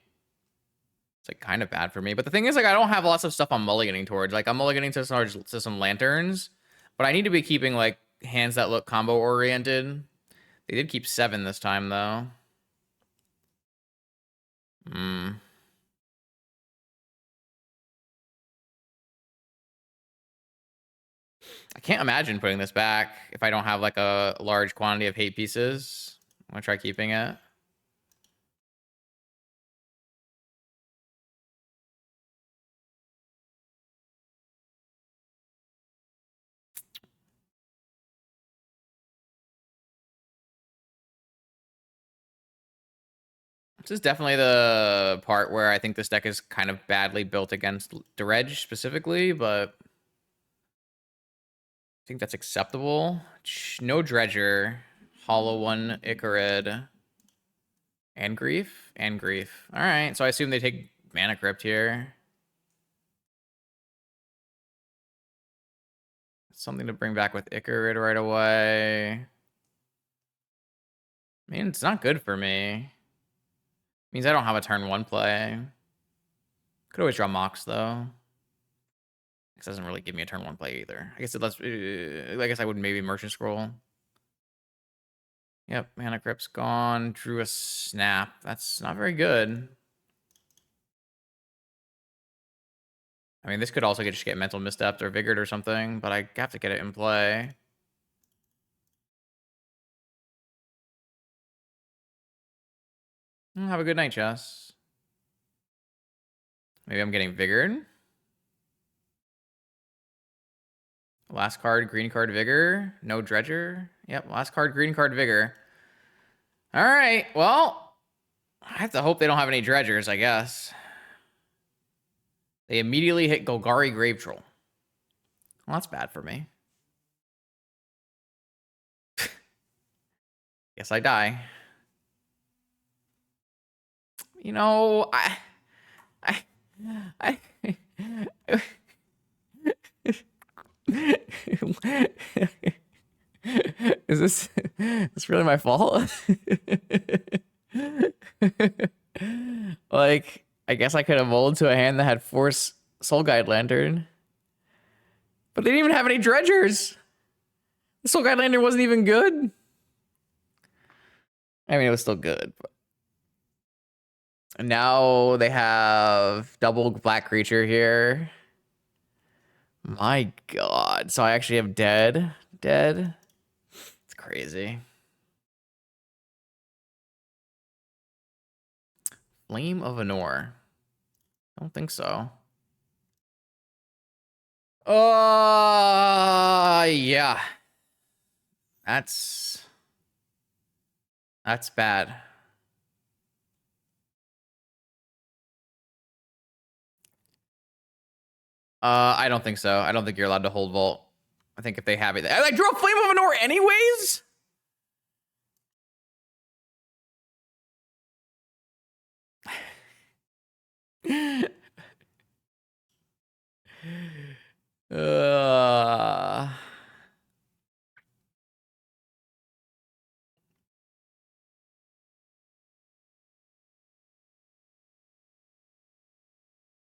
It's like kind of bad for me. But the thing is, like, I don't have lots of stuff I'm mulliganing towards. Like, I'm mulliganing to some lanterns, but I need to be keeping like hands that look combo oriented. They did keep 7 this time though. Hmm. I can't imagine putting this back if I don't have like a large quantity of hate pieces. I'm gonna try keeping it. This is definitely the part where I think this deck is kind of badly built against Dredge specifically, but I think that's acceptable. No Dredger, Hollow One, Icarid, and Grief, and Grief. All right, so I assume they take Mana Crypt here. Something to bring back with Icarid right away. I mean, it's not good for me. Means I don't have a turn 1 play. Could always draw Mox though. This doesn't really give me a turn 1 play either. I guess it lets. I guess I would maybe Merchant Scroll. Yep, mana crypt's gone. Drew a snap. That's not very good. I mean, this could also just get mental misstepped or vigored or something, but I have to get it in play. Have a good night, Chess. Maybe I'm getting vigored. Last card, green card, vigor. No dredger. Yep, last card, green card, vigor. All right, well, I have to hope they don't have any dredgers, I guess. They immediately hit Golgari Grave Troll. Well, that's bad for me. Guess I die. You know, I is this really my fault? Like, I guess I could have rolled to a hand that had Force Soul Guide Lantern. But they didn't even have any dredgers. The Soul Guide Lantern wasn't even good. I mean, it was still good. But... And now they have double black creature here. My God. So I actually have dead. It's crazy. Flame of Anor. I don't think so. Yeah. That's bad. I don't think so. I don't think you're allowed to hold Vault. I think if they have it, I drew a Flame of Anor anyways.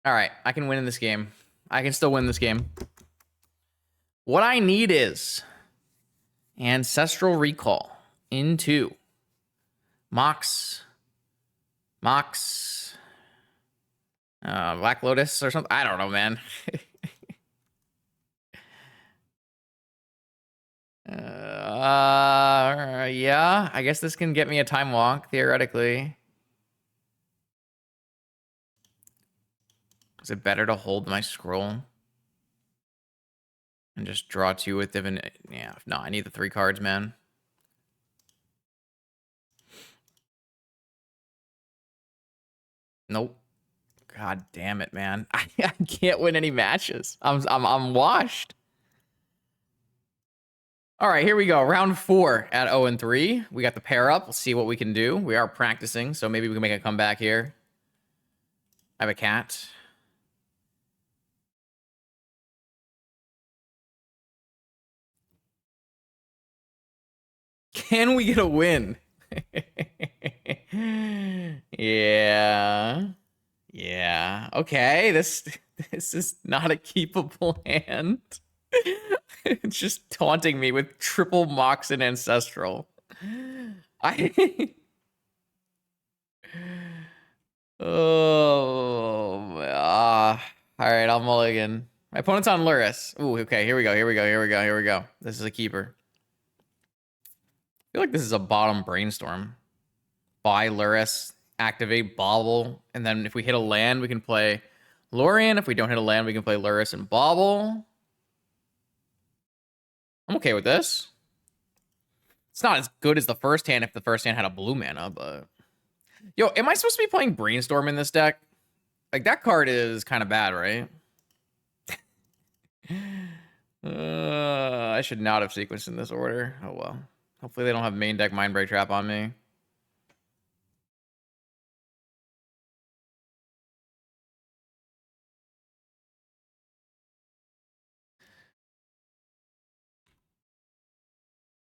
All right, I can win in this game. I can still win this game. What I need is Ancestral Recall into Mox, Black Lotus or something. I don't know, man. Yeah, I guess this can get me a time walk, theoretically. Is it better to hold my scroll? And just draw 2 with divination? Yeah, no, I need the 3 cards, man. Nope. God damn it, man. I can't win any matches. I'm washed. All right, here we go. Round 4 at 0-3. We got the pair up. We'll see what we can do. We are practicing, so maybe we can make a comeback here. I have a cat. Can we get a win? Yeah. Yeah. Okay. This is not a keepable hand. It's just taunting me with triple Mox and Ancestral. I Oh, all right, I'll mulligan. My opponent's on Lurrus. Ooh, okay, here we go. This is a keeper. I feel like this is a bottom brainstorm. Buy Lurrus, activate Bobble, and then if we hit a land, we can play Lorien. If we don't hit a land, we can play Lurrus and Bobble. I'm okay with this. It's not as good as the first hand if the first hand had a blue mana, but... Yo, am I supposed to be playing Brainstorm in this deck? Like, that card is kind of bad, right? I should not have sequenced in this order. Oh, well. Hopefully they don't have main deck Mindbreak Trap on me.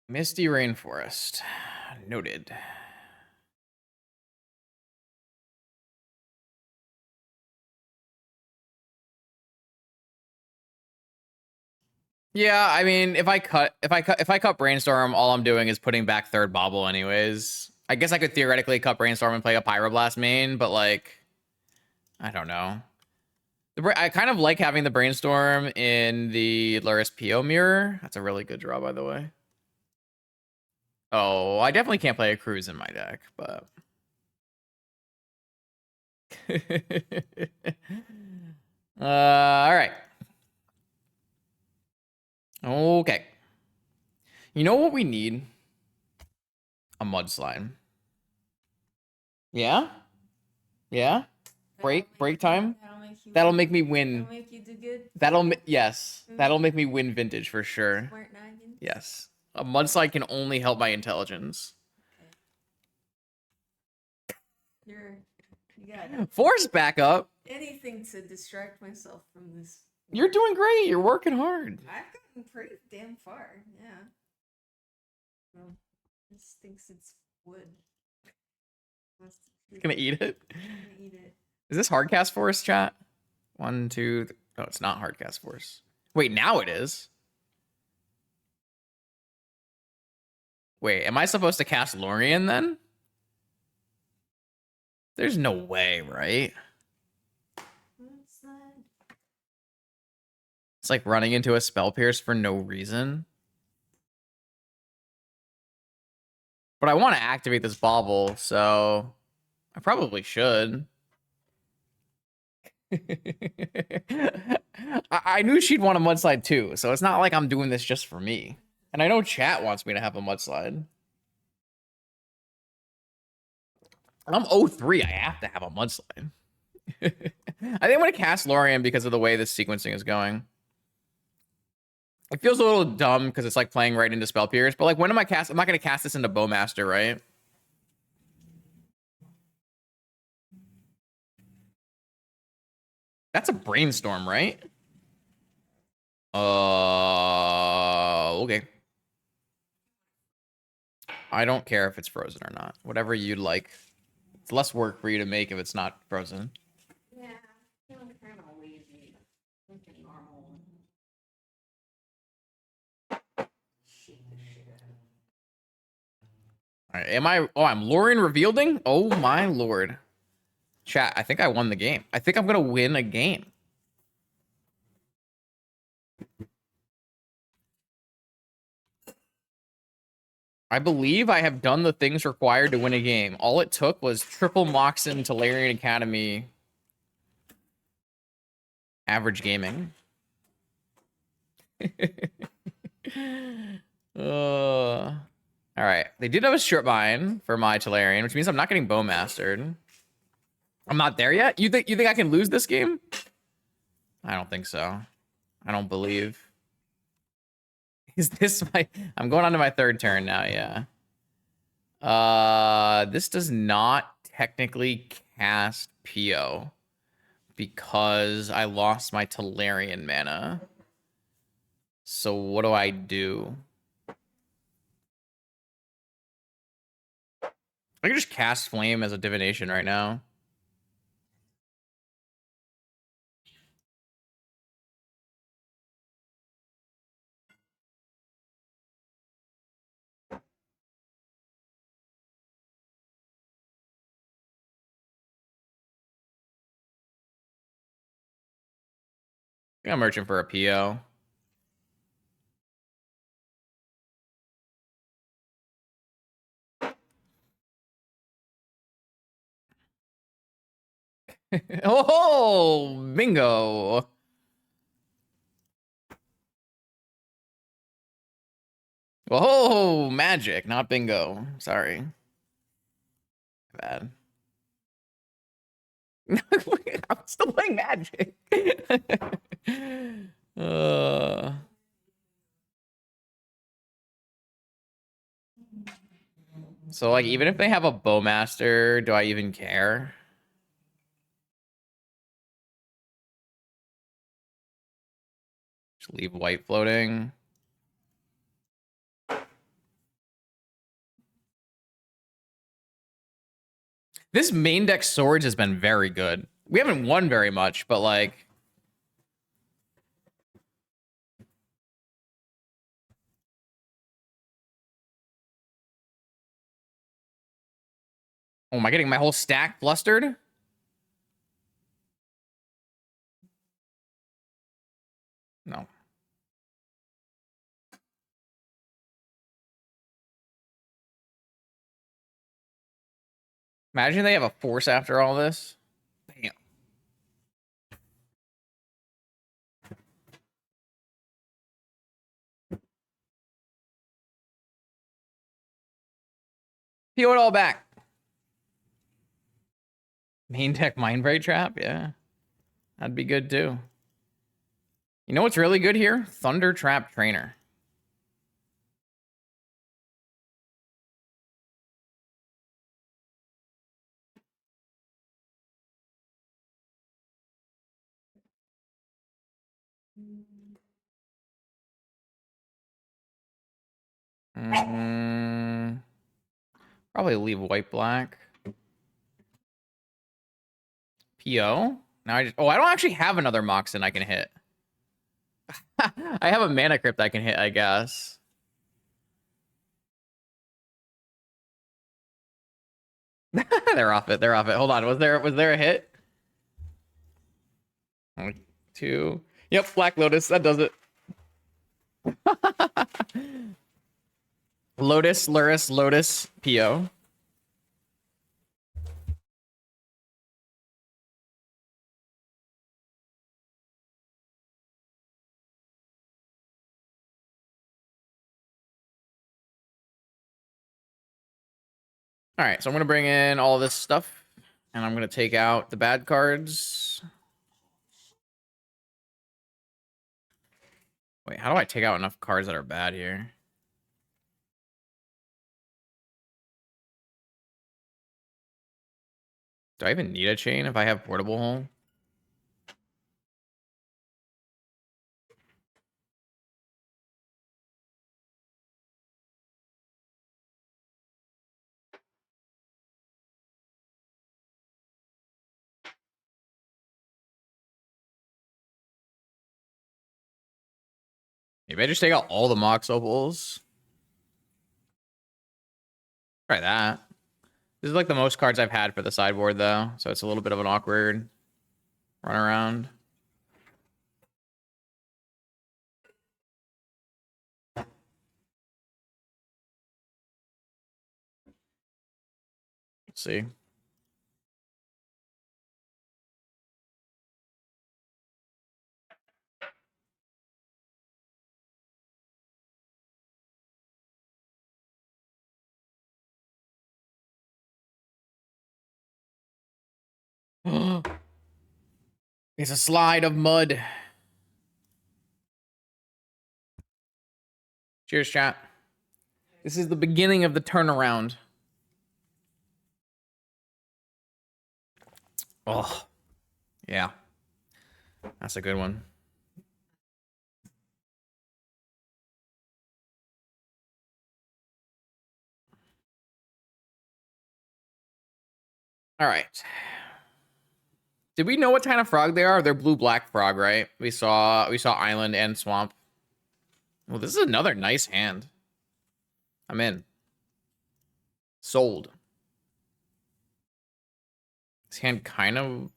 Misty Rainforest. Noted. Yeah, I mean, if I cut Brainstorm, all I'm doing is putting back third Bobble anyways. I guess I could theoretically cut Brainstorm and play a Pyroblast main, but like, I don't know. I kind of like having the Brainstorm in the Lurrus PO mirror. That's a really good draw, by the way. Oh, I definitely can't play a Cruise in my deck, but... all right. Okay. You know what we need? A Mudslide. Yeah? Yeah? Break time? That'll make me win. That'll make you do good. Yes. That'll make me win Vintage for sure. Smart noggin. Yes. A Mudslide can only help my intelligence. You got Force backup. anything to distract myself from this. You're doing great. You're working hard. I've gotten pretty damn far. Yeah. Well, this thinks it's wood. It's gonna eat it. I'm gonna eat it. Is this Hardcast Force, chat? 1, 2. No, it's not Hardcast Force. Wait, now it is. Wait, am I supposed to cast Lorien then? There's no way, right? What's that? It's like running into a Spell Pierce for no reason. But I want to activate this Bauble, so I probably should. I knew she'd want a Mudslide too, so it's not like I'm doing this just for me. And I know chat wants me to have a Mudslide. I'm 0-3. I have to have a Mudslide. I think I'm going to cast Lorien because of the way this sequencing is going. It feels a little dumb because it's like playing right into Spell Pierce, but like when am I cast? I'm not going to cast this into Bowmaster, right? That's a Brainstorm, right? Okay. I don't care if it's frozen or not. Whatever you'd like. It's less work for you to make if it's not frozen. Yeah, feeling kind of lazy. Thinking normal. All right, am I? Oh, I'm Lorien Revealing? Oh my lord. Chat, I think I won the game. I think I'm going to win a game. I believe I have done the things required to win a game. All it took was triple Moxen to Larian Academy average gaming. All right. They did have a strip mine for my Tolarian, which means I'm not getting Bowmastered. I'm not there yet? You think I can lose this game? I don't think so. I don't believe. Is this my... I'm going on to my third turn now, yeah. This does not technically cast PO because I lost my Tolarian mana. So what do I do? I can just cast Flame as a divination right now. I'm merchant for a PO. Oh, bingo. Oh, magic, not bingo. Sorry. Bad. I'm still playing magic. uh... So, like, even if they have a Bowmaster, do I even care? Just leave white floating. This main deck Swords has been very good. We haven't won very much, but, like... Oh, am I getting my whole stack flustered? No. Imagine they have a force after all this. Damn. Peel it all back. Main deck Mindbreak Trap? Yeah. That'd be good too. You know what's really good here? Thunder Trap Trainer. Probably leave white black. PO. Now I just. Oh, I don't actually have another Moxen I can hit. I have a mana crypt I can hit, I guess. They're off it. They're off it. Hold on. Was there a hit? One, two. Yep, Black Lotus. That does it. Lotus, Lurrus, Lotus, PO. All right, so I'm gonna bring in all this stuff, and I'm gonna take out the bad cards. Wait, how do I take out enough cards that are bad here? Do I even need a chain if I have portable hole? Maybe I just take out all the Mox Opals. Try that. This is like the most cards I've had for the sideboard, though, so it's a little bit of an awkward run around. Let's see. It's a slide of mud. Cheers, chat. This is the beginning of the turnaround. Oh, yeah. That's a good one. All right. Did we know what kind of frog they are? They're blue-black frog, right? We saw island and swamp. Well, this is another nice hand. I'm in. Sold. This hand kind of...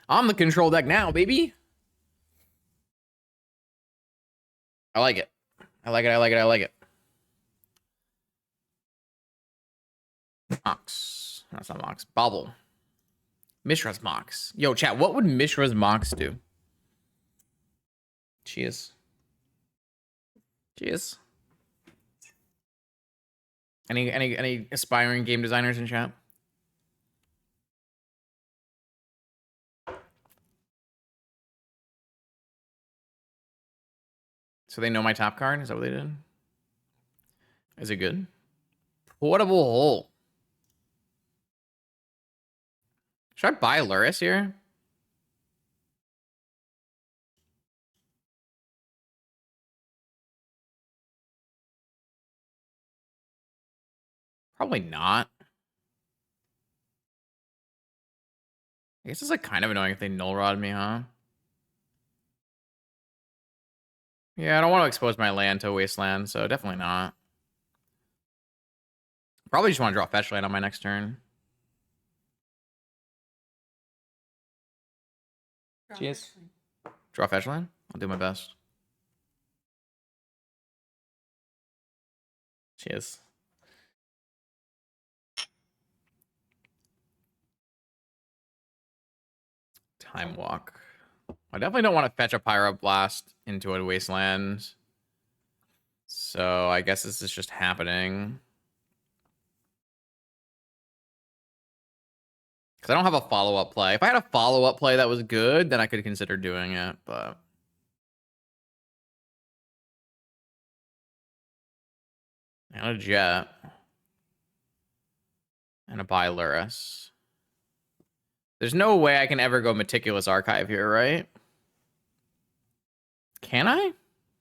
I'm the control deck now, baby. I like it. I like it. I like it. I like it. Mox. That's not Mox. Bobble. Mishra's Mox. Yo, chat, what would Mishra's Mox do? Cheers. Cheers. Any aspiring game designers in chat? So they know my top card? Is that what they did? Is it good? Portable hole. Should I buy Lurrus here? Probably not. I guess it's like kind of annoying if they null rod me, huh? Yeah, I don't want to expose my land to a wasteland, so definitely not. Probably just want to draw fetch land on my next turn. Cheers. Draw fetch land? I'll do my best. Cheers. Time walk. I definitely don't want to fetch a Pyroblast into a wasteland. So I guess this is just happening. Because I don't have a follow-up play. If I had a follow-up play that was good, then I could consider doing it, but... And a Jet. And a buy Lurrus. There's no way I can ever go Meticulous Archive here, right? Can I?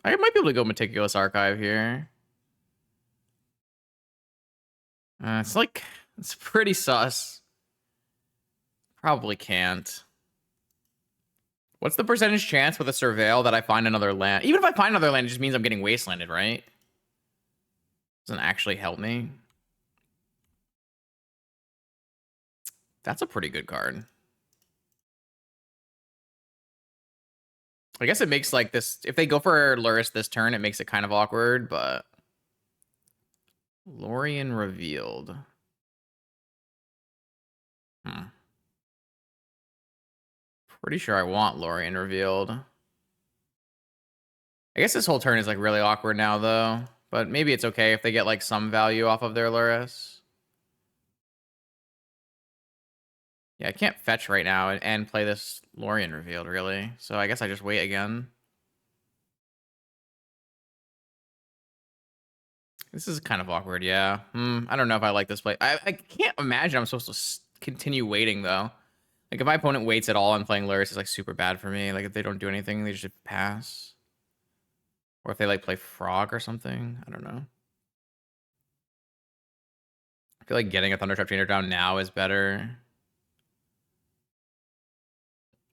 I might be able to go Meticulous Archive here. It's pretty sus. Probably can't. What's the percentage chance with a Surveil that I find another land? Even if I find another land, it just means I'm getting wastelanded, right? Doesn't actually help me. That's a pretty good card. I guess it makes like this, if they go for Lurrus this turn, it makes it kind of awkward, but Lorien revealed. Pretty sure I want Lorien revealed. I guess this whole turn is like really awkward now though, but maybe it's okay if they get like some value off of their Lurrus. Yeah, I can't fetch right now and play this Lorien revealed, really. So I guess I just wait again. This is kind of awkward, yeah. I don't know if I like this play. I can't imagine I'm supposed to continue waiting, though. Like, if my opponent waits at all and playing Lurrus is, like, super bad for me. Like, if they don't do anything, they just pass. Or if they, like, play Frog or something. I don't know. I feel like getting a Thundertrap Trainer down now is better.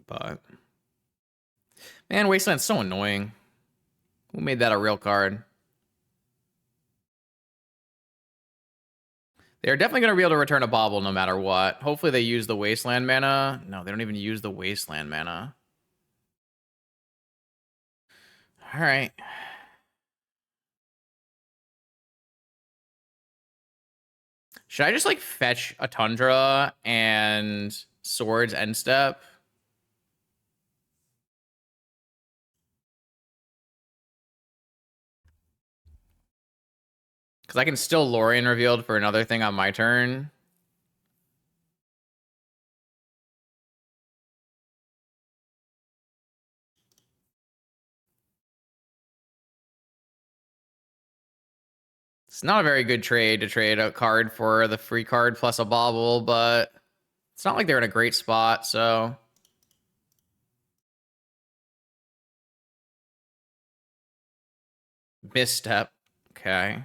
But... Man, Wasteland's so annoying. Who made that a real card? They're definitely going to be able to return a Bauble no matter what. Hopefully they use the Wasteland mana. No, they don't even use the Wasteland mana. All right. Should I just, like, fetch a Tundra and Swords end step? Because I can still Lorien revealed for another thing on my turn. It's not a very good trade to trade a card for the free card plus a Bauble, but it's not like they're in a great spot, so... Misstep. Okay.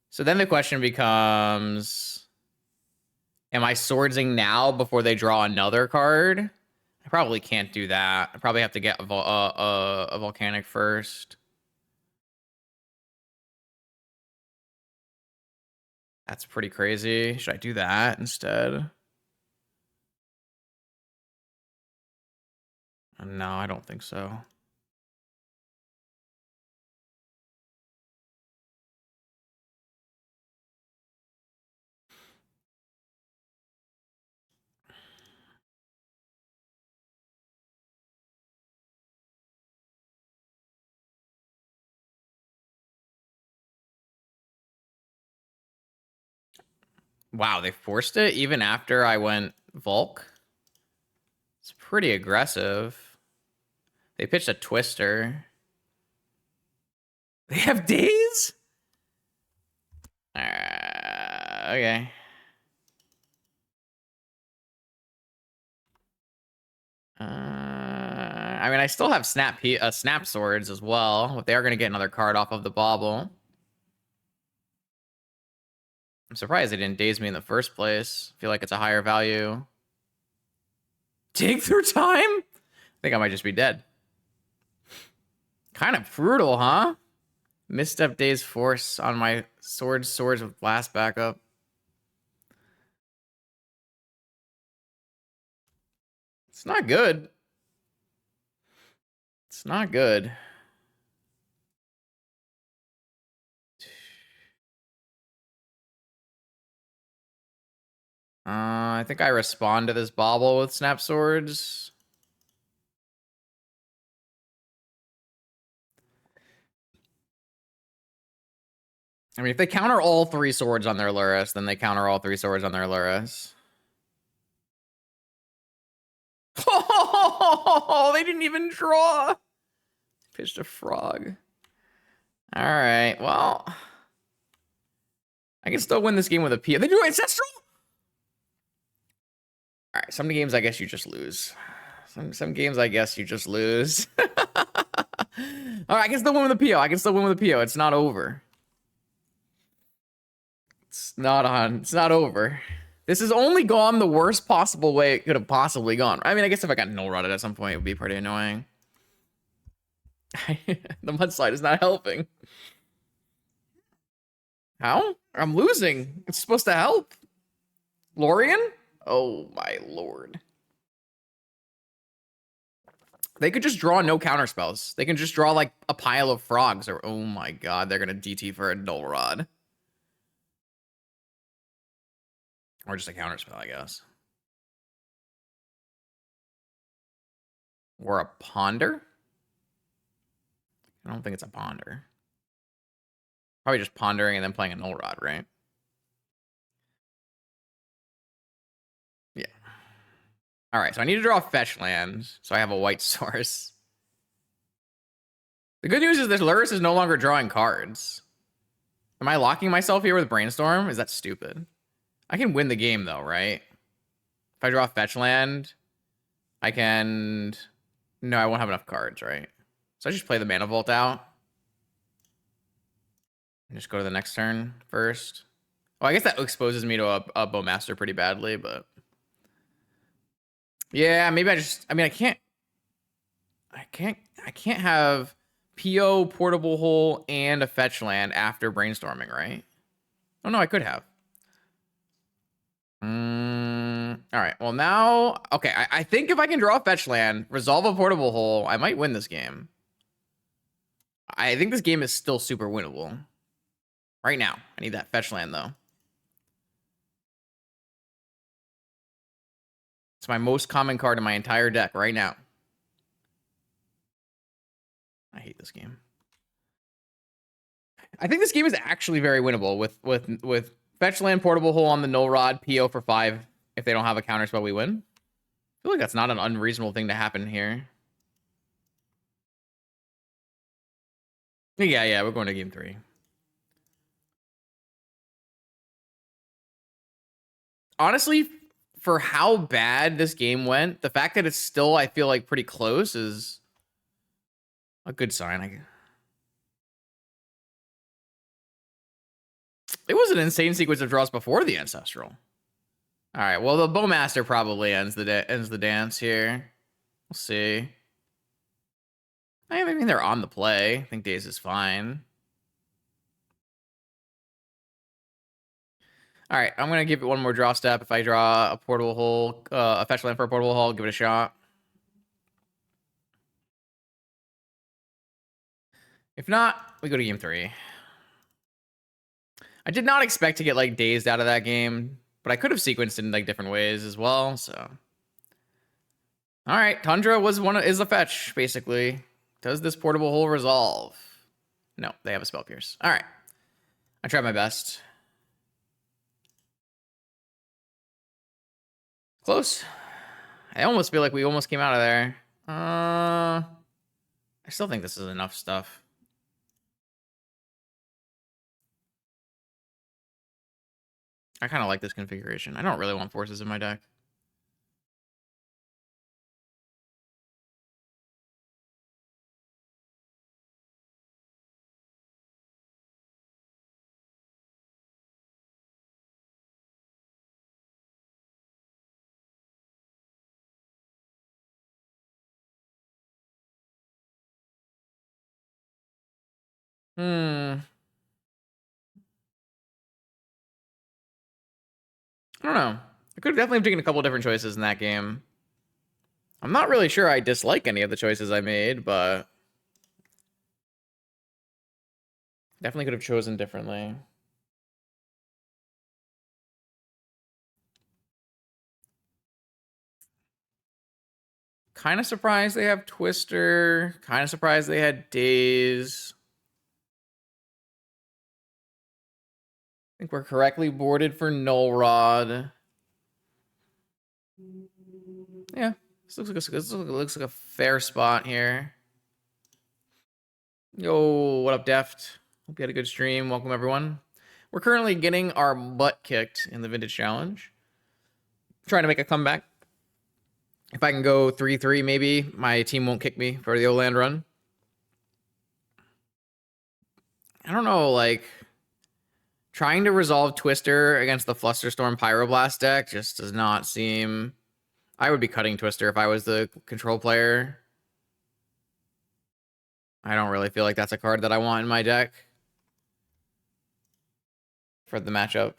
So then the question becomes... Am I swordsing now before they draw another card? I probably can't do that. I probably have to get a volcanic first. That's pretty crazy. Should I do that instead? No, I don't think so. Wow, they forced it even after I went Volk? It's pretty aggressive. They pitched a Twister. They have days? Okay. I mean, I still have snap swords as well, but they are going to get another card off of the Bauble. I'm surprised they didn't daze me in the first place. I feel like it's a higher value. Dig through time? I think I might just be dead. Kind of brutal, huh? Misstep Days Force on my swords with blast backup. It's not good. It's not good. I think I respond to this bobble with snap swords. I mean, if they counter all 3 swords on their Lurrus, then they counter all 3 swords on their Lurrus. Oh, they didn't even draw. Pitched a frog. All right, well, I can still win this game with a P. They do Ancestral? All right, some games I guess you just lose. Some games I guess you just lose. All right, I can still win with a PO. I can still win with a PO. It's not over. It's not on. It's not over. This has only gone the worst possible way it could have possibly gone. I mean, I guess if I got null rotted at some point, it would be pretty annoying. The mudslide is not helping. How? I'm losing. It's supposed to help. Lorian? Oh my lord. They could just draw no counter spells. They can just draw like a pile of frogs or oh my god, they're gonna DT for a null rod. Or just a counter spell, I guess. Or a ponder? I don't think it's a ponder. Probably just pondering and then playing a null rod, right? Yeah. All right, so I need to draw a fetch land, so I have a white source. The good news is this Lurrus is no longer drawing cards. Am I locking myself here with Brainstorm? Is that stupid? I can win the game, though, right? If I draw a fetch land, I can... No, I won't have enough cards, right? So I just play the Mana Vault out. And just go to the next turn first. Oh, I guess that exposes me to a Bowmaster pretty badly, but... Yeah, maybe I mean, I can't have PO, Portable Hole, and a fetch land after brainstorming, right? Oh, no, I could have. All right, well now, okay, I think if I can draw a fetch land, resolve a Portable Hole, I might win this game. I think this game is still super winnable. Right now, I need that fetch land, though. It's my most common card in my entire deck right now. I hate this game. I think this game is actually very winnable with fetch land, Portable Hole on the null rod, PO for 5. If they don't have a counter spell, we win. I feel like that's not an unreasonable thing to happen here. Yeah, we're going to game 3. Honestly, for how bad this game went, the fact that it's still, I feel like, pretty close is a good sign. It was an insane sequence of draws before the Ancestral. All right, well, the Bowmaster probably ends the dance here. We'll see. I mean, they're on the play. I think Daze is fine. All right, I'm gonna give it one more draw step. If I draw a Portable Hole, a fetch land for a Portable Hole, give it a shot. If not, we go to game 3. I did not expect to get like dazed out of that game, but I could have sequenced in like different ways as well. So, all right, Tundra is a fetch basically. Does this Portable Hole resolve? No, they have a Spell Pierce. All right, I tried my best. Close. I almost feel like we almost came out of there. I still think this is enough stuff. I kind of like this configuration. I don't really want forces in my deck. I don't know. I could have definitely taken a couple different choices in that game. I'm not really sure I dislike any of the choices I made, but definitely could have chosen differently. Kind of surprised they have Twister. Kind of surprised they had Daze. I think we're correctly boarded for Null Rod. Yeah, this looks like a fair spot here. Yo, what up, Deft? Hope you had a good stream. Welcome, everyone. We're currently getting our butt kicked in the Vintage Challenge. Trying to make a comeback. If I can go 3-3, maybe my team won't kick me for the O-Land run. I don't know, like trying to resolve Twister against the Flusterstorm Pyroblast deck just does not seem. I would be cutting Twister if I was the control player. I don't really feel like that's a card that I want in my deck for the matchup.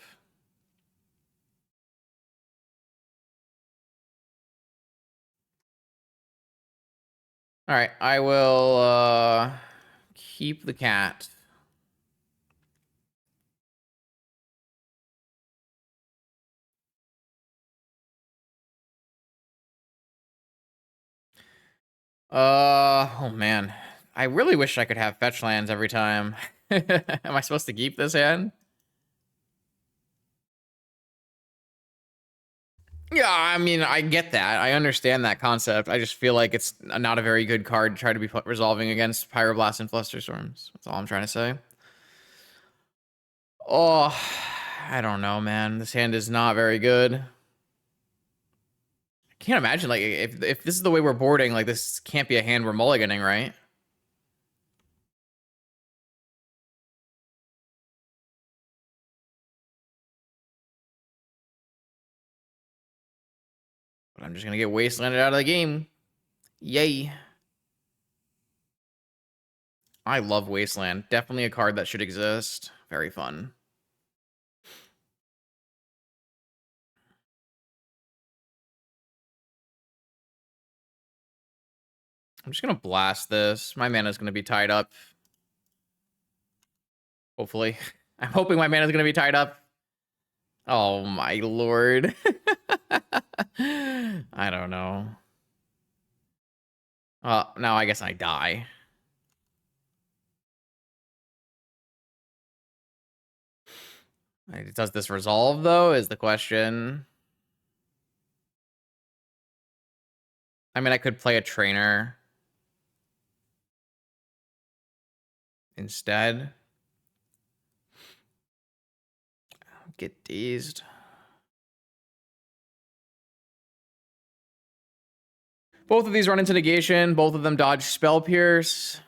All right, I will keep the cat. Oh man. I really wish I could have fetch lands every time. Am I supposed to keep this hand? Yeah, I mean, I get that. I understand that concept. I just feel like it's not a very good card to try to be resolving against Pyroblast and Flusterstorms. That's all I'm trying to say. Oh, I don't know, man. This hand is not very good. I can't imagine, like, if this is the way we're boarding, like, this can't be a hand we're mulliganing, right? But I'm just gonna get wastelanded out of the game. Yay. I love Wasteland. Definitely a card that should exist. Very fun. I'm just gonna blast this. My mana's gonna be tied up. Hopefully. I'm hoping my mana's gonna be tied up. Oh my lord. I don't know. Now I guess I die. Does this resolve, though, is the question. I mean, I could play a trainer instead. Get dazed. Both of these run into negation. Both of them dodge Spell Pierce.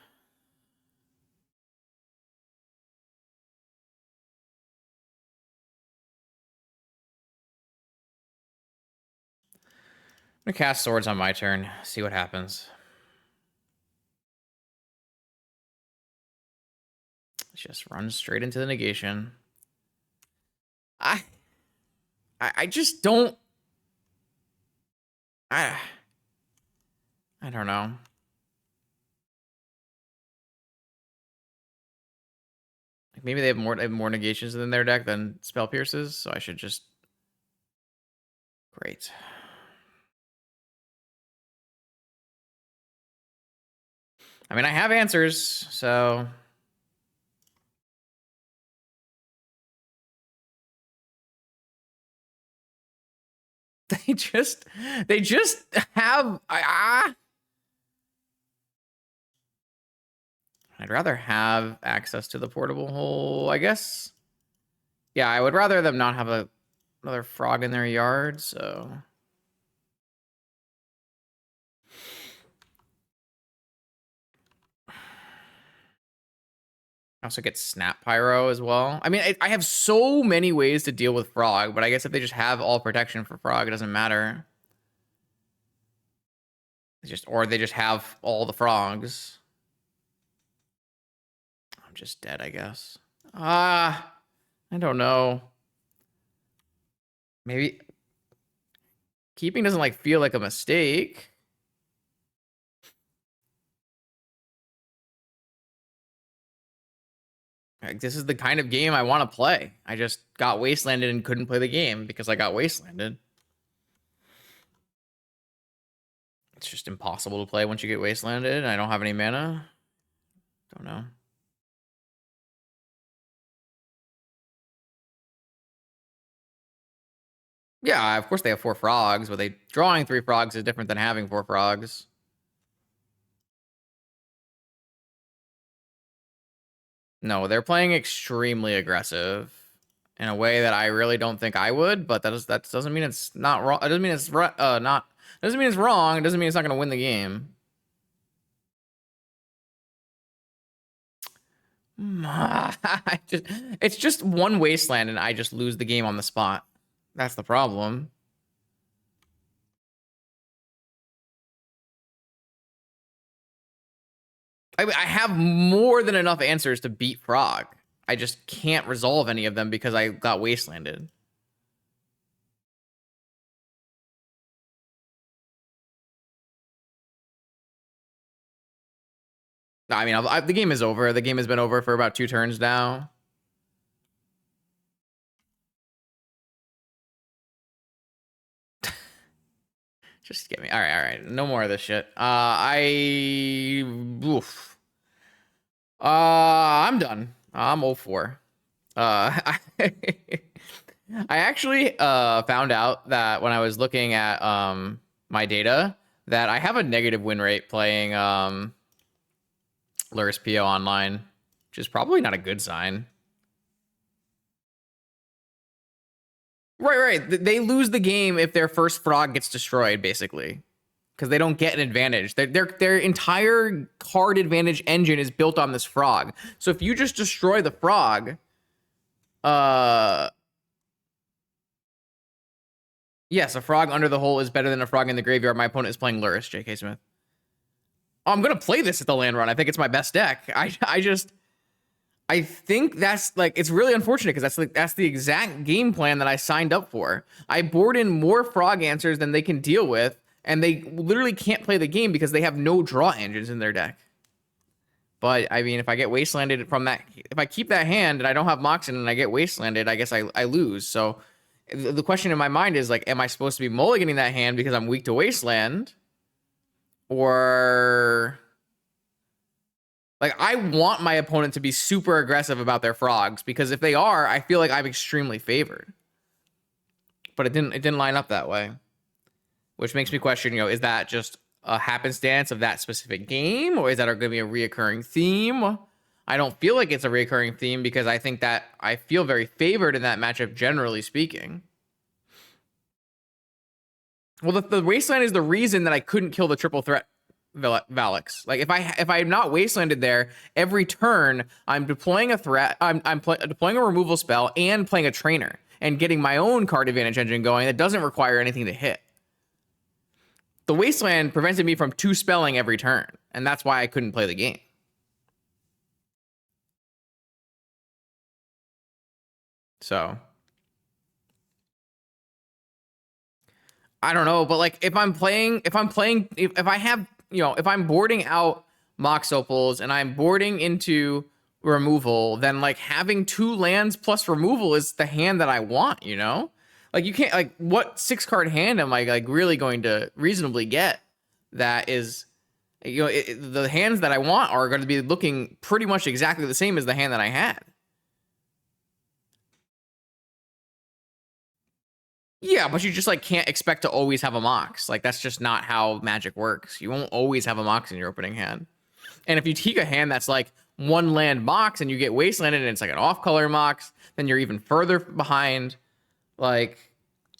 I'm gonna cast Swords on my turn. See what happens. Just run straight into the negation. I just don't. I don't know. Maybe they have more negations in their deck than Spell Pierces, so I should just. Great. I mean, I have answers, so. They just have. I'd rather have access to the portable hole, I guess. Yeah, I would rather them not have another frog in their yard, so. I also get Snap Pyro as well. I mean, I have so many ways to deal with Frog, but I guess if they just have all protection for Frog, it doesn't matter. Or they just have all the frogs. just dead, I guess. I don't know. Maybe keeping doesn't like feel like a mistake. Like, this is the kind of game I want to play. I just got wastelanded and couldn't play the game because I got wastelanded. It's just impossible to play once you get wastelanded. I don't have any mana. Don't know. Yeah, of course they have 4 frogs, but drawing 3 frogs is different than having 4 frogs. No, they're playing extremely aggressive in a way that I really don't think I would, but that doesn't mean it's not wrong. It doesn't mean it's not. Doesn't mean it's wrong. It doesn't mean it's not going to win the game. It's just one wasteland, and I just lose the game on the spot. That's the problem. I have more than enough answers to beat Frog. I just can't resolve any of them because I got wastelanded. I mean, the game is over. The game has been over for about 2 turns now. Just get me. All right. No more of this shit. Oof. I'm done. I'm 0-4. I actually found out that when I was looking at my data that I have a negative win rate playing Lurrus PO online, which is probably not a good sign. Right. They lose the game if their first frog gets destroyed, basically, because they don't get an advantage. Their entire card advantage engine is built on this frog. So if you just destroy the frog, yes, a frog under the hole is better than a frog in the graveyard. My opponent is playing Lurrus, J.K. Smith. Oh, I'm gonna play this at the land run. I think it's my best deck. I think that's like, it's really unfortunate because that's the exact game plan that I signed up for. I board in more frog answers than they can deal with, and they literally can't play the game because they have no draw engines in their deck. But I mean, if I get wastelanded from that, if I keep that hand and I don't have Moxen and I get wastelanded, I guess I lose. So the question in my mind is like, am I supposed to be mulliganing that hand because I'm weak to wasteland? Or like, I want my opponent to be super aggressive about their frogs, because if they are, I feel like I'm extremely favored. But it didn't line up that way, which makes me question, is that just a happenstance of that specific game, or is that going to be a reoccurring theme? I don't feel like it's a reoccurring theme because I think that I feel very favored in that matchup, generally speaking. Well, the wasteland is the reason that I couldn't kill the triple threat Valix. Like, if I'm not wastelanded there, every turn I'm deploying a threat, I'm deploying a removal spell and playing a trainer and getting my own card advantage engine going that doesn't require anything to hit. The wasteland prevented me from 2 spelling every turn, and that's why I couldn't play the game. So I don't know, but like, if I'm boarding out Mox Opals and I'm boarding into removal, then like having 2 lands plus removal is the hand that I want, Like, you can't, like, what 6-card hand am I like really going to reasonably get that is, the hands that I want are going to be looking pretty much exactly the same as the hand that I had. Yeah, but you just like can't expect to always have a Mox. Like, that's just not how Magic works. You won't always have a Mox in your opening hand. And if you take a hand that's like 1 land Mox and you get wastelanded and it's like an off-color Mox, then you're even further behind. Like,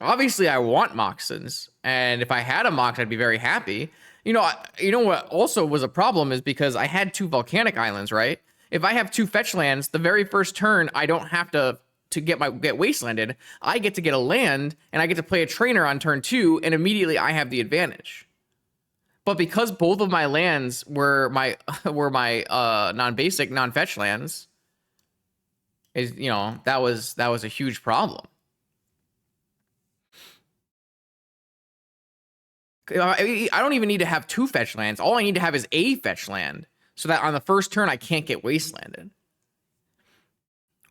obviously I want Moxens, and if I had a Mox, I'd be very happy. What also was a problem is because I had 2 volcanic islands, right? If I have 2 fetch lands, the very first turn I don't have to get wastelanded. I get to get a land, and I get to play a trainer on turn 2, and immediately I have the advantage. But because both of my lands were my non-basic, non-fetch lands, is that was a huge problem. I don't even need to have 2 fetch lands. All I need to have is a fetch land, so that on the first turn I can't get wastelanded.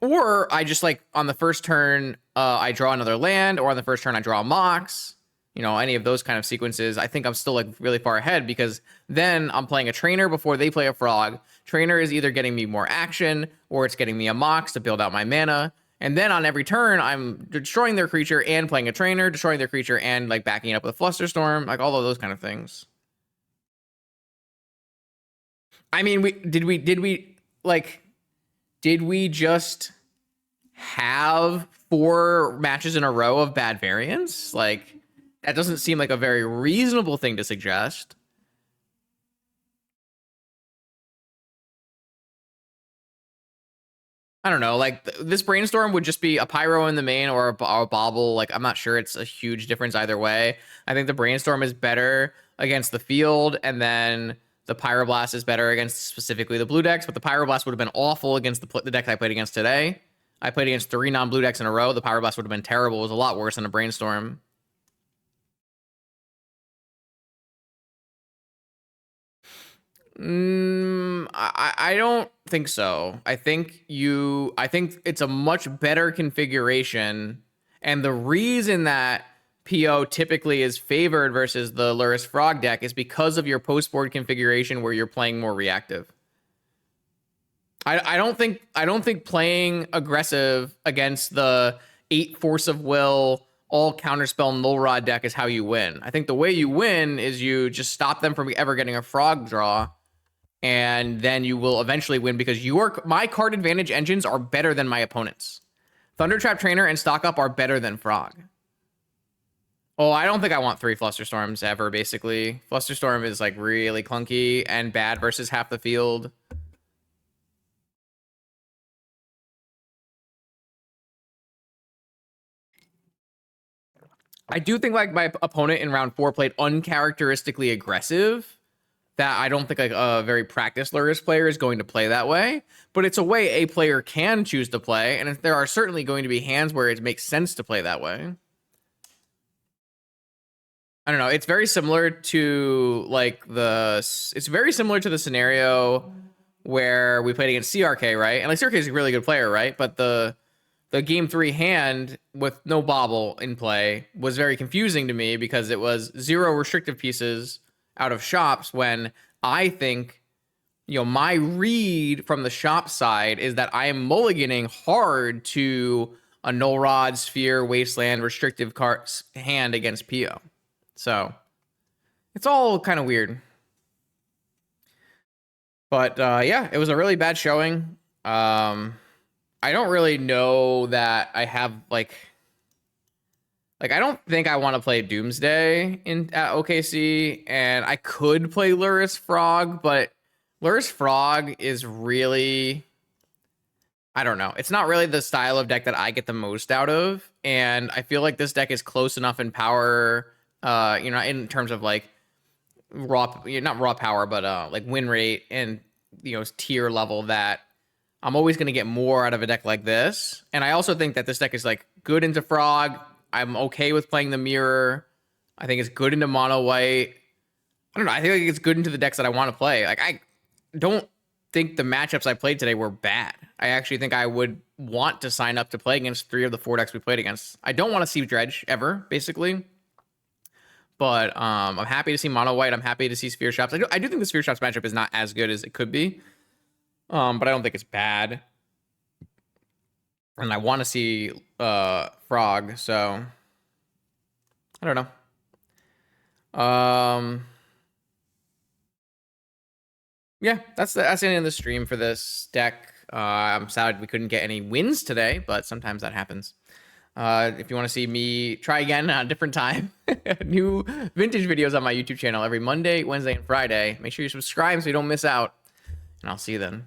Or I just on the first turn I draw another land, or on the first turn I draw a Mox. Any of those kind of sequences. I think I'm still really far ahead, because then I'm playing a trainer before they play a frog. Trainer is either getting me more action, or it's getting me a Mox to build out my mana. And then on every turn, I'm destroying their creature and playing a trainer, destroying their creature and backing it up with a Flusterstorm, all of those kind of things. I mean, did we just have 4 matches in a row of bad variants? That doesn't seem like a very reasonable thing to suggest. I don't know. This brainstorm would just be a pyro in the main or a bobble. I'm not sure it's a huge difference either way. I think the brainstorm is better against the field, and then the pyroblast is better against specifically the blue decks. But the pyroblast would have been awful against the deck I played against today. I played against 3 non-blue decks in a row. The pyroblast would have been terrible. It was a lot worse than a brainstorm. I don't think so. I think it's a much better configuration, and the reason that PO typically is favored versus the Lurrus Frog deck is because of your post-board configuration where you're playing more reactive. I don't think playing aggressive against the 8 Force of Will all counterspell null rod deck is how you win. I think the way you win is you just stop them from ever getting a frog draw, and then you will eventually win because my card advantage engines are better than my opponent's. Thundertrap Trainer and Stock Up are better than Frog. Oh, I don't think I want 3 Flusterstorms ever, basically. Flusterstorm is really clunky and bad versus half the field. I do think my opponent in round 4 played uncharacteristically aggressive, that I don't think a very practiced Lurrus player is going to play that way, but it's a way a player can choose to play, and there are certainly going to be hands where it makes sense to play that way. I don't know. It's very similar to it's very similar to the scenario where we played against CRK, right? And CRK is a really good player, right? But the game 3 hand with no bobble in play was very confusing to me because it was 0 restrictive pieces out of shops, when I think, my read from the shop side is that I am mulliganing hard to a null rod, sphere, wasteland, restrictive cards hand against PO. So it's all kind of weird. But yeah, it was a really bad showing. I don't really know that I have I don't think I want to play Doomsday at OKC, and I could play Lurrus Frog, but Lurrus Frog is really, I don't know. It's not really the style of deck that I get the most out of, and I feel like this deck is close enough in power, in terms of not raw power, but win rate and tier level, that I'm always going to get more out of a deck like this. And I also think that this deck is good into Frog. I'm okay with playing the mirror. I think it's good into mono white. I don't know. I think it's good into the decks that I want to play. I don't think the matchups I played today were bad. I actually think I would want to sign up to play against 3 of the 4 decks we played against. I don't want to see Dredge ever, basically. But I'm happy to see mono white. I'm happy to see Sphere Shops. I do think the Sphere Shops matchup is not as good as it could be. But I don't think it's bad. And I want to see Frog, so I don't know. Yeah, that's the end of the stream for this deck. I'm sad we couldn't get any wins today, but sometimes that happens. If you want to see me try again on a different time, new vintage videos on my YouTube channel every Monday, Wednesday, and Friday. Make sure you subscribe so you don't miss out, and I'll see you then.